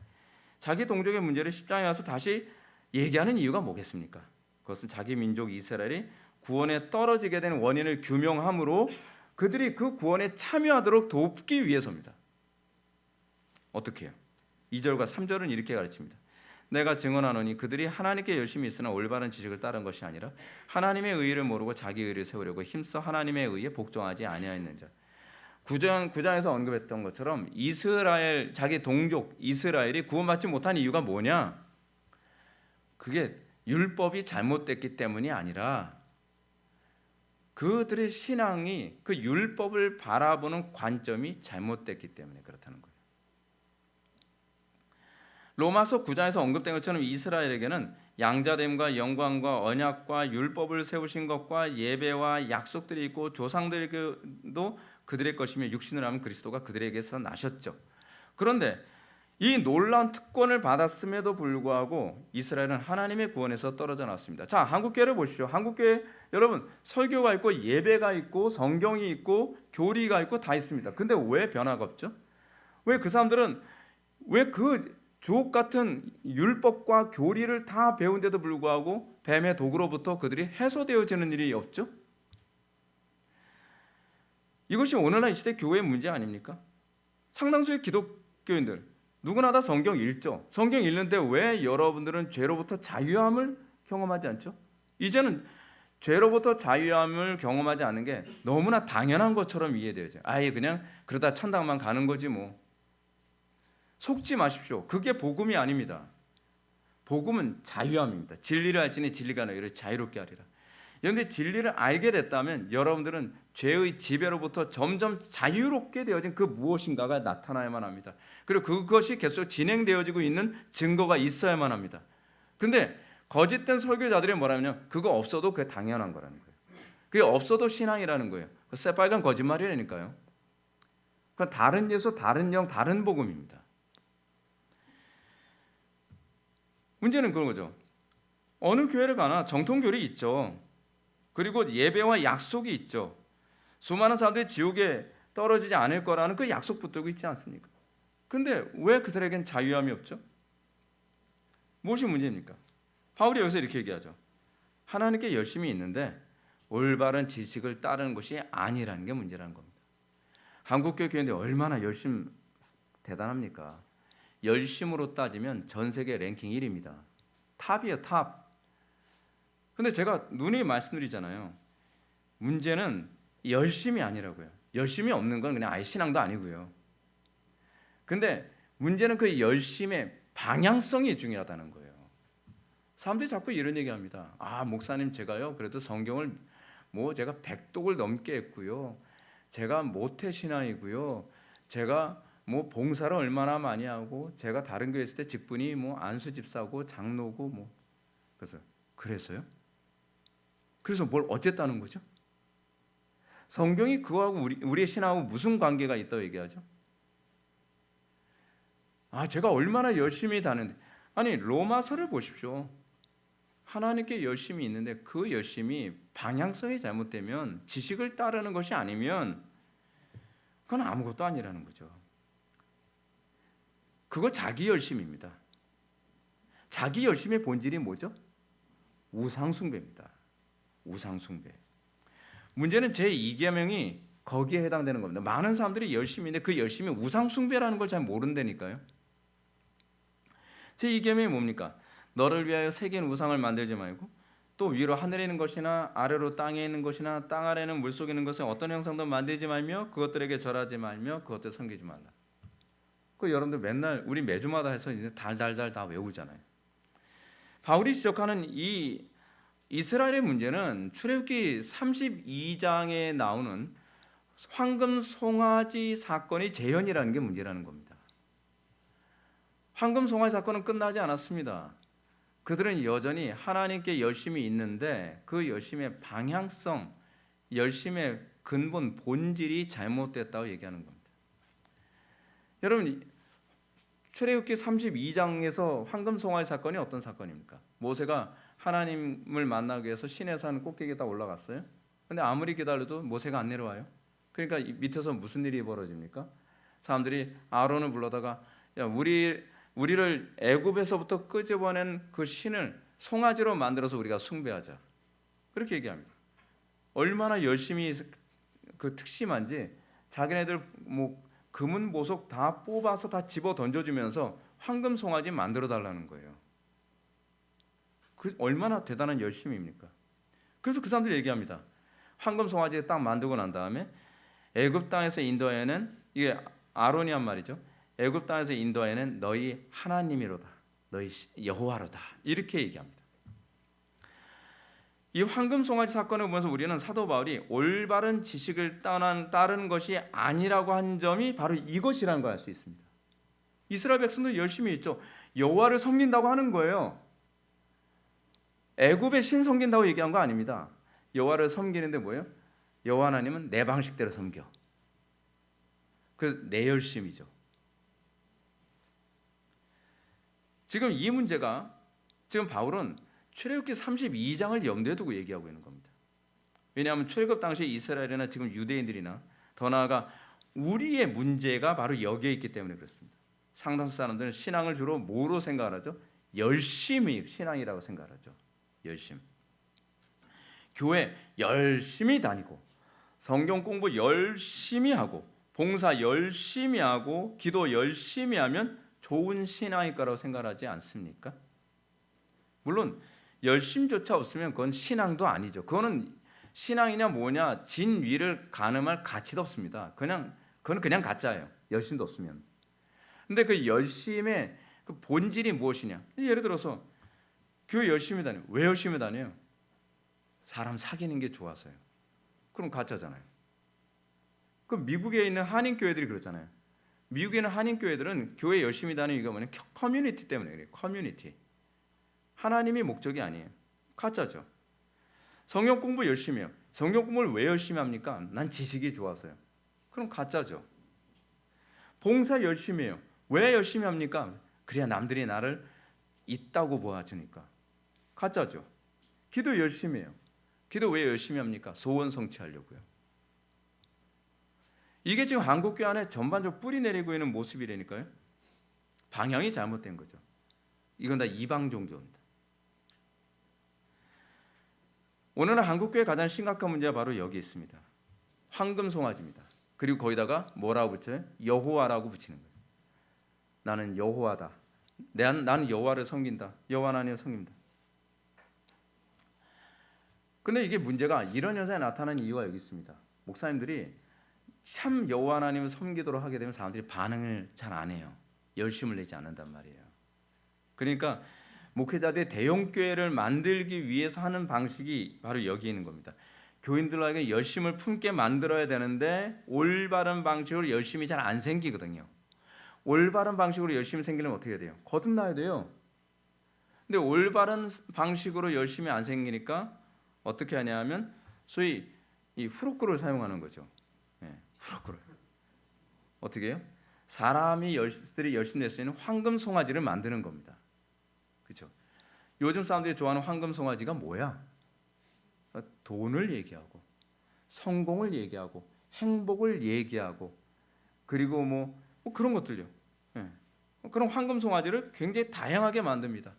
자기 동족의 문제를 10장에 와서 다시 얘기하는 이유가 뭐겠습니까? 그것은 자기 민족 이스라엘이 구원에 떨어지게 된 원인을 규명함으로 그들이 그 구원에 참여하도록 돕기 위해서입니다. 어떻게 해요? 2절과 3절은 이렇게 가르칩니다. 내가 증언하노니 그들이 하나님께 열심히 있으나 올바른 지식을 따른 것이 아니라 하나님의 의를 모르고 자기 의를 세우려고 힘써 하나님의 의에 복종하지 아니하였는 자. 9장에서 언급했던 것처럼 이스라엘 자기 동족 이스라엘이 구원받지 못한 이유가 뭐냐? 그게 율법이 잘못됐기 때문이 아니라 그들의 신앙이 그 율법을 바라보는 관점이 잘못됐기 때문에 그렇다는 거예요. 로마서 9장에서 언급된 것처럼 이스라엘에게는 양자됨과 영광과 언약과 율법을 세우신 것과 예배와 약속들이 있고 조상들에게도 그들의 것이며 육신을 하면 그리스도가 그들에게서 나셨죠. 그런데 이 놀라운 특권을 받았음에도 불구하고 이스라엘은 하나님의 구원에서 떨어져 나왔습니다. 자, 한국교회를 보시죠. 한국교회 여러분 설교가 있고 예배가 있고 성경이 있고 교리가 있고 다 있습니다. 근데 왜 변화가 없죠? 왜 그 사람들은 왜 그 주옥 같은 율법과 교리를 다 배운데도 불구하고 뱀의 독으로부터 그들이 해소되어지는 일이 없죠? 이것이 오늘날 이 시대 교회의 문제 아닙니까? 상당수의 기독교인들 누구나 다 성경 읽죠. 성경 읽는데 왜 여러분들은 죄로부터 자유함을 경험하지 않죠? 이제는 죄로부터 자유함을 경험하지 않는 게 너무나 당연한 것처럼 이해되죠. 아예 그냥 그러다 천당만 가는 거지 뭐. 속지 마십시오. 그게 복음이 아닙니다. 복음은 자유함입니다. 진리를 알지니 진리가 너희를 자유롭게 하리라. 그런데 진리를 알게 됐다면 여러분들은 죄의 지배로부터 점점 자유롭게 되어진 그 무엇인가가 나타나야만 합니다. 그리고 그것이 계속 진행되어지고 있는 증거가 있어야만 합니다. 근데 거짓된 설교자들이 뭐라면요, 그거 없어도 그게 당연한 거라는 거예요. 그게 없어도 신앙이라는 거예요. 그 새빨간 거짓말이라니까요. 그건 다른 예수, 다른 영, 다른 복음입니다. 문제는 그런 거죠. 어느 교회를 가나 정통교리 있죠. 그리고 예배와 약속이 있죠. 수많은 사람들이 지옥에 떨어지지 않을 거라는 그 약속 붙들고 있지 않습니까? 근데 왜 그들에겐 자유함이 없죠? 무엇이 문제입니까? 바울이 여기서 이렇게 얘기하죠. 하나님께 열심히 있는데 올바른 지식을 따르는 것이 아니라는 게 문제라는 겁니다. 한국교회 교회인데 얼마나 대단합니까? 열심으로 따지면 전 세계 랭킹 1위입니다. 탑이에요, 탑. 근데 제가 누누이 말씀드리잖아요. 문제는 열심이 아니라고요. 열심이 없는 건 그냥 아예 신앙도 아니고요. 근데 문제는 그 열심의 방향성이 중요하다는 거예요. 사람들이 자꾸 이런 얘기합니다. 아, 목사님 제가요 그래도 성경을 제가 100독을 넘게 했고요. 제가 모태신앙이고요. 제가 봉사를 얼마나 많이 하고 제가 다른 교회 있을 때 직분이 안수집사고 장로고 그래서요? 그래서 뭘 어쨌다는 거죠? 성경이 그거하고 우리의 신앙하고 무슨 관계가 있다고 얘기하죠? 아, 제가 얼마나 열심히 다는데. 아니, 로마서를 보십시오. 하나님께 열심히 있는데 그 열심이 방향성이 잘못되면, 지식을 따르는 것이 아니면 그건 아무것도 아니라는 거죠. 그거 자기 열심입니다. 자기 열심의 본질이 뭐죠? 우상숭배입니다. 우상숭배. 문제는 제2계명이 거기에 해당되는 겁니다. 많은 사람들이 열심인데 그 열심이 우상숭배라는 걸 잘 모른다니까요. 제2계명이 뭡니까? 너를 위하여 새긴 우상을 만들지 말고, 또 위로 하늘에 있는 것이나 아래로 땅에 있는 것이나 땅 아래는 물속에 있는 것은 어떤 형상도 만들지 말며 그것들에게 절하지 말며 그것들 섬기지 말라. 그 여러분들 맨날 우리 매주마다 해서 이제 달달달 다 외우잖아요. 바울이 지적하는 이 이스라엘의 문제는 출애굽기 32장에 나오는 황금 송아지 사건의 재현이라는 게 문제라는 겁니다. 황금 송아지 사건은 끝나지 않았습니다. 그들은 여전히 하나님께 열심히 있는데 그 열심의 방향성, 열심의 근본 본질이 잘못됐다고 얘기하는 겁니다. 여러분, 출애굽기 32장에서 황금 송아지 사건이 어떤 사건입니까? 모세가 하나님을 만나기 위해서 시내 산 꼭대기에다 올라갔어요. 근데 아무리 기다려도 모세가 안 내려와요. 그러니까 밑에서 무슨 일이 벌어집니까? 사람들이 아론을 불러다가 야, 우리를 애굽에서부터 끄집어낸 그 신을 송아지로 만들어서 우리가 숭배하자. 그렇게 얘기합니다. 얼마나 열심히 그 특심한지 자기네들 금은 보석 다 뽑아서 다 집어 던져주면서 황금 송아지 만들어 달라는 거예요. 그 얼마나 대단한 열심입니까? 그래서 그 사람들이 얘기합니다. 황금 송아지 딱 만들고 난 다음에 애굽 땅에서 인도하여는, 이게 아론이 한 말이죠. 애굽 땅에서 인도하여는 너희 하나님이로다, 너희 여호와로다, 이렇게 얘기합니다. 이 황금 송아지 사건을 보면서 우리는 사도 바울이 올바른 지식을 따르는 것이 아니라고 한 점이 바로 이것이라는 걸 알 수 있습니다. 이스라엘 백성도 열심히 있죠. 여호와를 섬긴다고 하는 거예요. 애굽의 신 섬긴다고 얘기한 거 아닙니다. 여호와를 섬기는데 뭐예요? 여호와 하나님은 내 방식대로 섬겨. 그 내 열심이죠. 지금 이 문제가 지금 바울은 출애굽기 32장을 염두에 두고 얘기하고 있는 겁니다. 왜냐하면 출애굽 당시 이스라엘이나 지금 유대인들이나 더 나아가 우리의 문제가 바로 여기에 있기 때문에 그렇습니다. 상당수 사람들은 신앙을 주로 뭐로 생각을 하죠? 열심히 신앙이라고 생각을 하죠. 열심. 교회 열심히 다니고 성경 공부 열심히 하고 봉사 열심히 하고 기도 열심히 하면 좋은 신앙일 거라고 생각하지 않습니까? 물론 열심조차 없으면 그건 신앙도 아니죠. 그거는 신앙이냐 뭐냐 진위를 가늠할 가치도 없습니다. 그건 그냥 가짜예요. 열심도 없으면. 근데 그 열심의 그 본질이 무엇이냐? 예를 들어서 교회 열심히 다녀요. 왜 열심히 다녀요? 사람 사귀는 게 좋아서요. 그럼 가짜잖아요. 그 미국에 있는 한인 교회들이 그렇잖아요. 미국에 있는 한인 교회들은 교회 열심히 다니는 이유가 뭐냐? 커뮤니티 때문에 그래요. 커뮤니티. 하나님이 목적이 아니에요. 가짜죠. 성경 공부 열심히 해요. 성경 공부를 왜 열심히 합니까? 난 지식이 좋아서요. 그럼 가짜죠. 봉사 열심히 해요. 왜 열심히 합니까? 그래야 남들이 나를 있다고 보아주니까. 가짜죠. 기도 열심히 해요. 기도 왜 열심히 합니까? 소원 성취하려고요. 이게 지금 한국교회 안에 전반적으로 뿌리 내리고 있는 모습이라니까요. 방향이 잘못된 거죠. 이건 다 이방 종교입니다. 오늘은 한국교회 가장 심각한 문제가 바로 여기 있습니다. 황금송아지입니다. 그리고 거기다가 뭐라고 붙여요? 여호와라고 붙이는 거예요. 나는 여호와다. 나는 여호와를 섬긴다. 여호와 하나님을 섬깁니다. 근데 이게 문제가 이런 현상이 나타나는 이유가 여기 있습니다. 목사님들이 참 여호와 하나님을 섬기도록 하게 되면 사람들이 반응을 잘 안 해요. 열심을 내지 않는단 말이에요. 그러니까 목회자들이 대형교회를 만들기 위해서 하는 방식이 바로 여기 있는 겁니다. 교인들에게 열심을 품게 만들어야 되는데 올바른 방식으로 열심이 잘 안 생기거든요. 올바른 방식으로 열심히 생기려면 어떻게 해야 돼요? 거듭나야 돼요. 근데 올바른 방식으로 열심히 안 생기니까 어떻게 하냐면 소위 이 후루꾸를 사용하는 거죠. 후루꾸를. 어떻게 해요? 사람이 열심히 낼 수 있는 황금 송아지를 만드는 겁니다. 그렇죠? 요즘 사람들이 좋아하는 황금 송아지가 뭐야? 돈을 얘기하고 성공을 얘기하고 행복을 얘기하고 그리고 뭐 그런 것들요. 그런 황금 송아지를 굉장히 다양하게 만듭니다.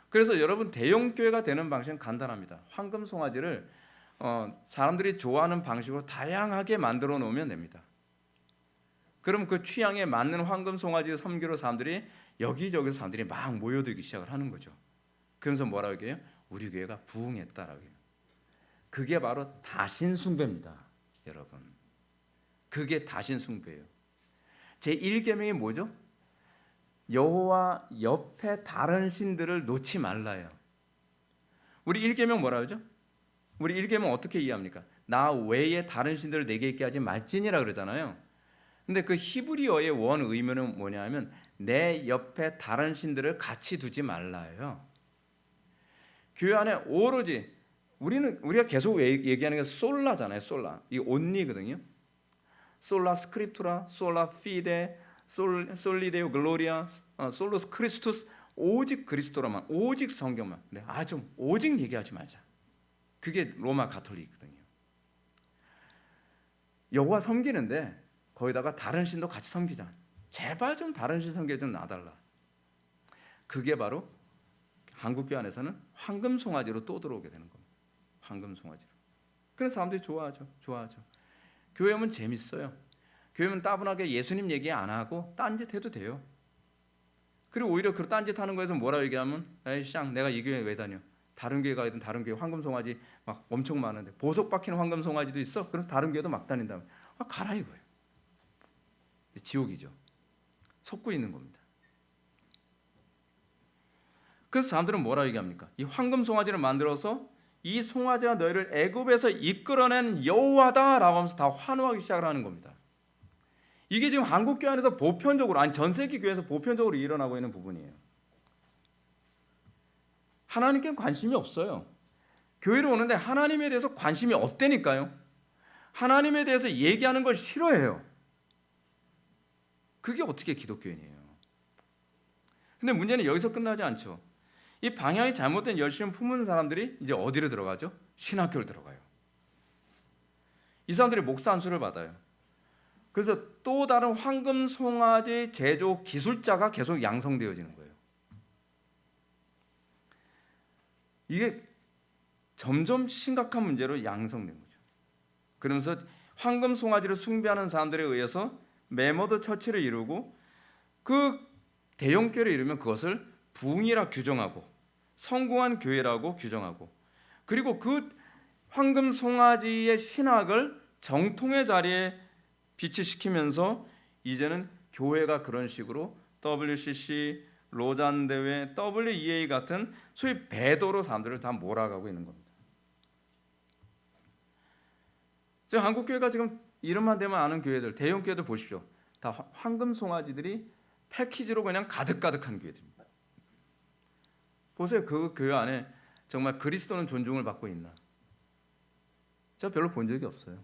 그래서 여러분 대형 교회가 되는 방식은 간단합니다. 황금 송아지를 사람들이 좋아하는 방식으로 다양하게 만들어 놓으면 됩니다. 그럼 그 취향에 맞는 황금 송아지 섬기러 사람들이 여기저기서 사람들이 막 모여들기 시작을 하는 거죠. 그러면서 뭐라고 해요? 우리 교회가 부흥했다라고 해요. 그게 바로 다신숭배입니다, 여러분. 그게 다신숭배예요. 제1계명이 뭐죠? 여호와 옆에 다른 신들을 놓지 말라요. 우리 1계명 뭐라 그러죠? 우리 1계명 어떻게 이해합니까? 나 외에 다른 신들을 내게 있게 하지 말지니라 그러잖아요. 근데 그 히브리어의 원 의미는 뭐냐면 내 옆에 다른 신들을 같이 두지 말라요. 교회 안에 오로지 우리가 계속 얘기하는 게 솔라잖아요. 솔라. 이 온리거든요. 솔라 스크립투라, 솔라 피데, 솔리데오 글로리아, 솔로스 크리스투스. 오직 그리스도로만, 오직 성경만. 네, 좀 오직 얘기하지 말자. 그게 로마 가톨릭이거든요. 여호와 섬기는데 거기다가 다른 신도 같이 섬기자. 제발 좀 다른 신 섬겨 좀 놔달라. 그게 바로 한국교회 안에서는 황금 송아지로 또 들어오게 되는 겁니다. 황금 송아지로. 그래서 사람들이 좋아하죠. 교회 오면 재밌어요. 교회 오면 따분하게 예수님 얘기 안 하고 딴짓 해도 돼요. 그리고 오히려 그 딴짓 하는 거에서 뭐라고 얘기하면 에이 쌍 내가 이 교회 왜 다녀? 다른 교회 가든 다른 교회 황금 송아지 막 엄청 많은데 보석 박히는 황금 송아지도 있어. 그래서 다른 교회도 막 다닌다면 가라 이거예요. 지옥이죠. 속고 있는 겁니다. 그래서 사람들은 뭐라 얘기합니까? 이 황금 송아지를 만들어서 이 송아지가 너희를 애굽에서 이끌어낸 여호와다라고 하면서 다 환호하기 시작을 하는 겁니다. 이게 지금 한국 교회 안에서 보편적으로 아니 전 세계 교회에서 보편적으로 일어나고 있는 부분이에요. 하나님께 관심이 없어요. 교회로 오는데 하나님에 대해서 관심이 없다니까요. 하나님에 대해서 얘기하는 걸 싫어해요. 그게 어떻게 기독교인이에요? 근데 문제는 여기서 끝나지 않죠. 이 방향이 잘못된 열심을 품은 사람들이 이제 어디로 들어가죠? 신학교를 들어가요. 이 사람들이 목사 안수를 받아요. 그래서 또 다른 황금 송아지 제조 기술자가 계속 양성되어지는 거예요. 이게 점점 심각한 문제로 양성된 거죠. 그러면서 황금 송아지를 숭배하는 사람들에 의해서 메머드 처치를 이루고 그 대형교회를 이루면 그것을 부흥이라 규정하고 성공한 교회라고 규정하고, 그리고 그 황금 송아지의 신학을 정통의 자리에 비치시키면서 이제는 교회가 그런 식으로 WCC, 로잔 대회, WEA 같은 소위 배도로 사람들을 다 몰아가고 있는 겁니다. 지금 한국 교회가 지금 이름만 대면 아는 교회들, 대형 교회들 보십시오. 다 황금 송아지들이 패키지로 그냥 가득가득한 교회들입니다. 보세요. 그 교회 안에 정말 그리스도는 존중을 받고 있나? 제가 별로 본 적이 없어요.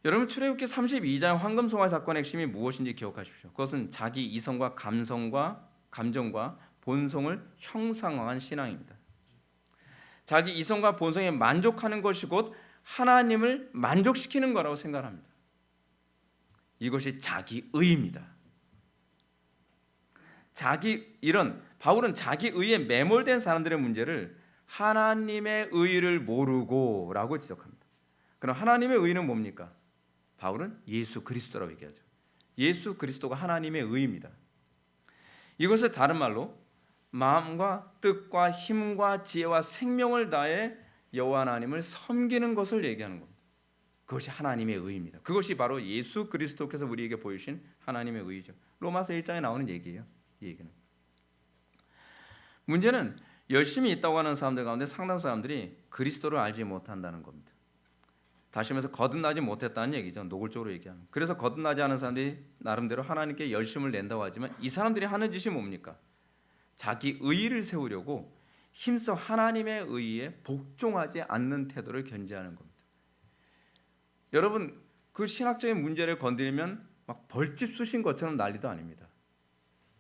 여러분, 출애굽기 32장 황금 송아지 사건의 핵심이 무엇인지 기억하십시오. 그것은 자기 이성과 감정과 본성을 형상화한 신앙입니다. 자기 이성과 본성에 만족하는 것이 곧 하나님을 만족시키는 거라고 생각합니다. 이것이 자기의입니다. 바울은 자기의에 매몰된 사람들의 문제를 하나님의 의를 모르고라고 지적합니다. 그럼 하나님의 의는 뭡니까? 바울은 예수 그리스도라고 얘기하죠. 예수 그리스도가 하나님의 의입니다. 이것을 다른 말로 마음과 뜻과 힘과 지혜와 생명을 다해 여호와 하나님을 섬기는 것을 얘기하는 겁니다. 그것이 하나님의 의입니다. 그것이 바로 예수 그리스도께서 우리에게 보여주신 하나님의 의죠. 로마서 1장에 나오는 얘기예요. 이 얘기는. 문제는 열심히 있다고 하는 사람들 가운데 상당수 사람들이 그리스도를 알지 못한다는 겁니다. 다시 말해서 거듭나지 못했다는 얘기죠. 노골적으로 얘기하면. 그래서 거듭나지 않은 사람들이 나름대로 하나님께 열심을 낸다고 하지만 이 사람들이 하는 짓이 뭡니까? 자기 의의를 세우려고 힘써 하나님의 의의에 복종하지 않는 태도를 견지하는 겁니다. 여러분, 그 신학적인 문제를 건드리면 막 벌집 쑤신 것처럼 난리도 아닙니다.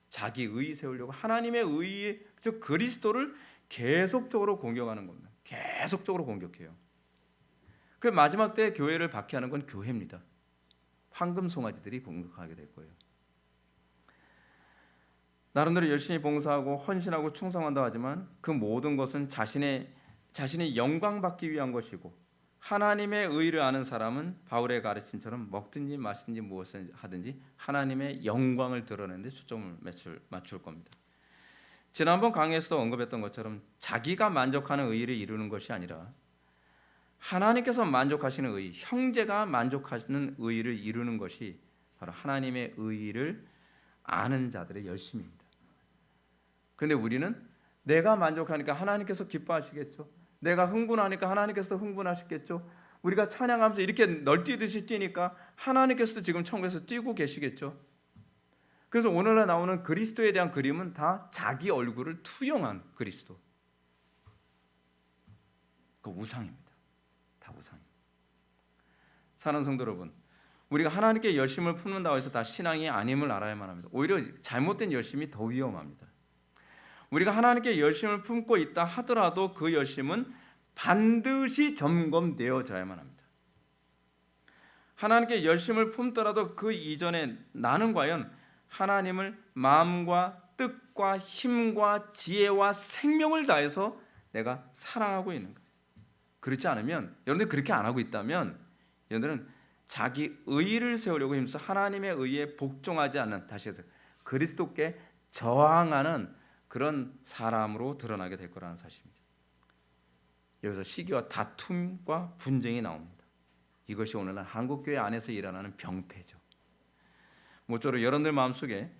자기 의의 세우려고 하나님의 의의, 즉 그리스도를 계속적으로 공격하는 겁니다. 계속적으로 공격해요. 그 마지막 때 교회를 박해하는 건 교회입니다. 황금 송아지들이 공격하게 될 거예요. 나름대로 열심히 봉사하고 헌신하고 충성한다 하지만 그 모든 것은 자신이 영광받기 위한 것이고, 하나님의 의를 아는 사람은 바울의 가르침처럼 먹든지 마시든지 무엇을 하든지 하나님의 영광을 드러내는 데 초점을 맞출 겁니다. 지난번 강의에서도 언급했던 것처럼 자기가 만족하는 의를 이루는 것이 아니라 하나님께서 만족하시는 의, 형제가 만족하시는 의를 이루는 것이 바로 하나님의 의를 아는 자들의 열심입니다. 그런데 우리는 내가 만족하니까 하나님께서 기뻐하시겠죠. 내가 흥분하니까 하나님께서 흥분하시겠죠. 우리가 찬양하면서 이렇게 널뛰듯이 뛰니까 하나님께서도 지금 천국에서 뛰고 계시겠죠. 그래서 오늘날 나오는 그리스도에 대한 그림은 다 자기 얼굴을 투영한 그리스도. 그 우상입니다. 다 우상입니다. 사랑하는 성도 여러분, 우리가 하나님께 열심을 품는다고 해서 다 신앙이 아님을 알아야만 합니다. 오히려 잘못된 열심이 더 위험합니다. 우리가 하나님께 열심을 품고 있다 하더라도 그 열심은 반드시 점검되어져야만 합니다. 하나님께 열심을 품더라도 그 이전에 나는 과연 하나님을 마음과 뜻과 힘과 지혜와 생명을 다해서 내가 사랑하고 있는가? 그렇지 않으면, 여러분들 그렇게 안 하고 있다면 여러분들은 자기 의의를 세우려고 힘써 하나님의 의의에 복종하지 않는, 다시 해서 그리스도께 저항하는 그런 사람으로 드러나게 될 거라는 사실입니다. 여기서 시기와 다툼과 분쟁이 나옵니다. 이것이 오늘날 한국교회 안에서 일어나는 병폐죠. 모쪼록 여러분들 마음속에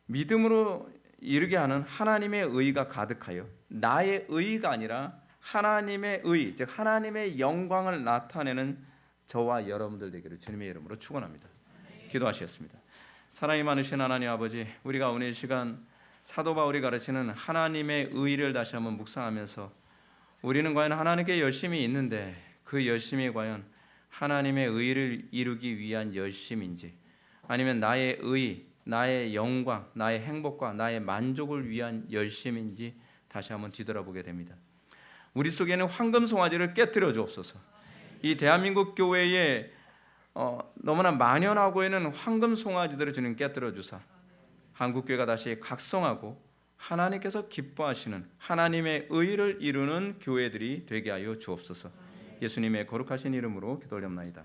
믿음으로 이르게 하는 하나님의 의의가 가득하여 나의 의의가 아니라 하나님의 의, 즉 하나님의 영광을 나타내는 저와 여러분들 되기를 주님의 이름으로 축원합니다. 기도하시겠습니다. 사랑이 많으신 하나님 아버지, 우리가 오늘 이 시간 사도 바울이 가르치는 하나님의 의의를 다시 한번 묵상하면서 우리는 과연 하나님께 열심이 있는데 그 열심이 과연 하나님의 의의를 이루기 위한 열심인지, 아니면 나의 의, 나의 영광, 나의 행복과 나의 만족을 위한 열심인지 다시 한번 뒤돌아보게 됩니다. 우리 속에는 황금 송아지를 깨뜨려 주옵소서. 이 대한민국 교회에 너무나 만연하고 있는 황금 송아지들을 주님 깨뜨려 주사 한국교회가 다시 각성하고 하나님께서 기뻐하시는 하나님의 의를 이루는 교회들이 되게 하여 주옵소서. 예수님의 거룩하신 이름으로 기도하옵나이다.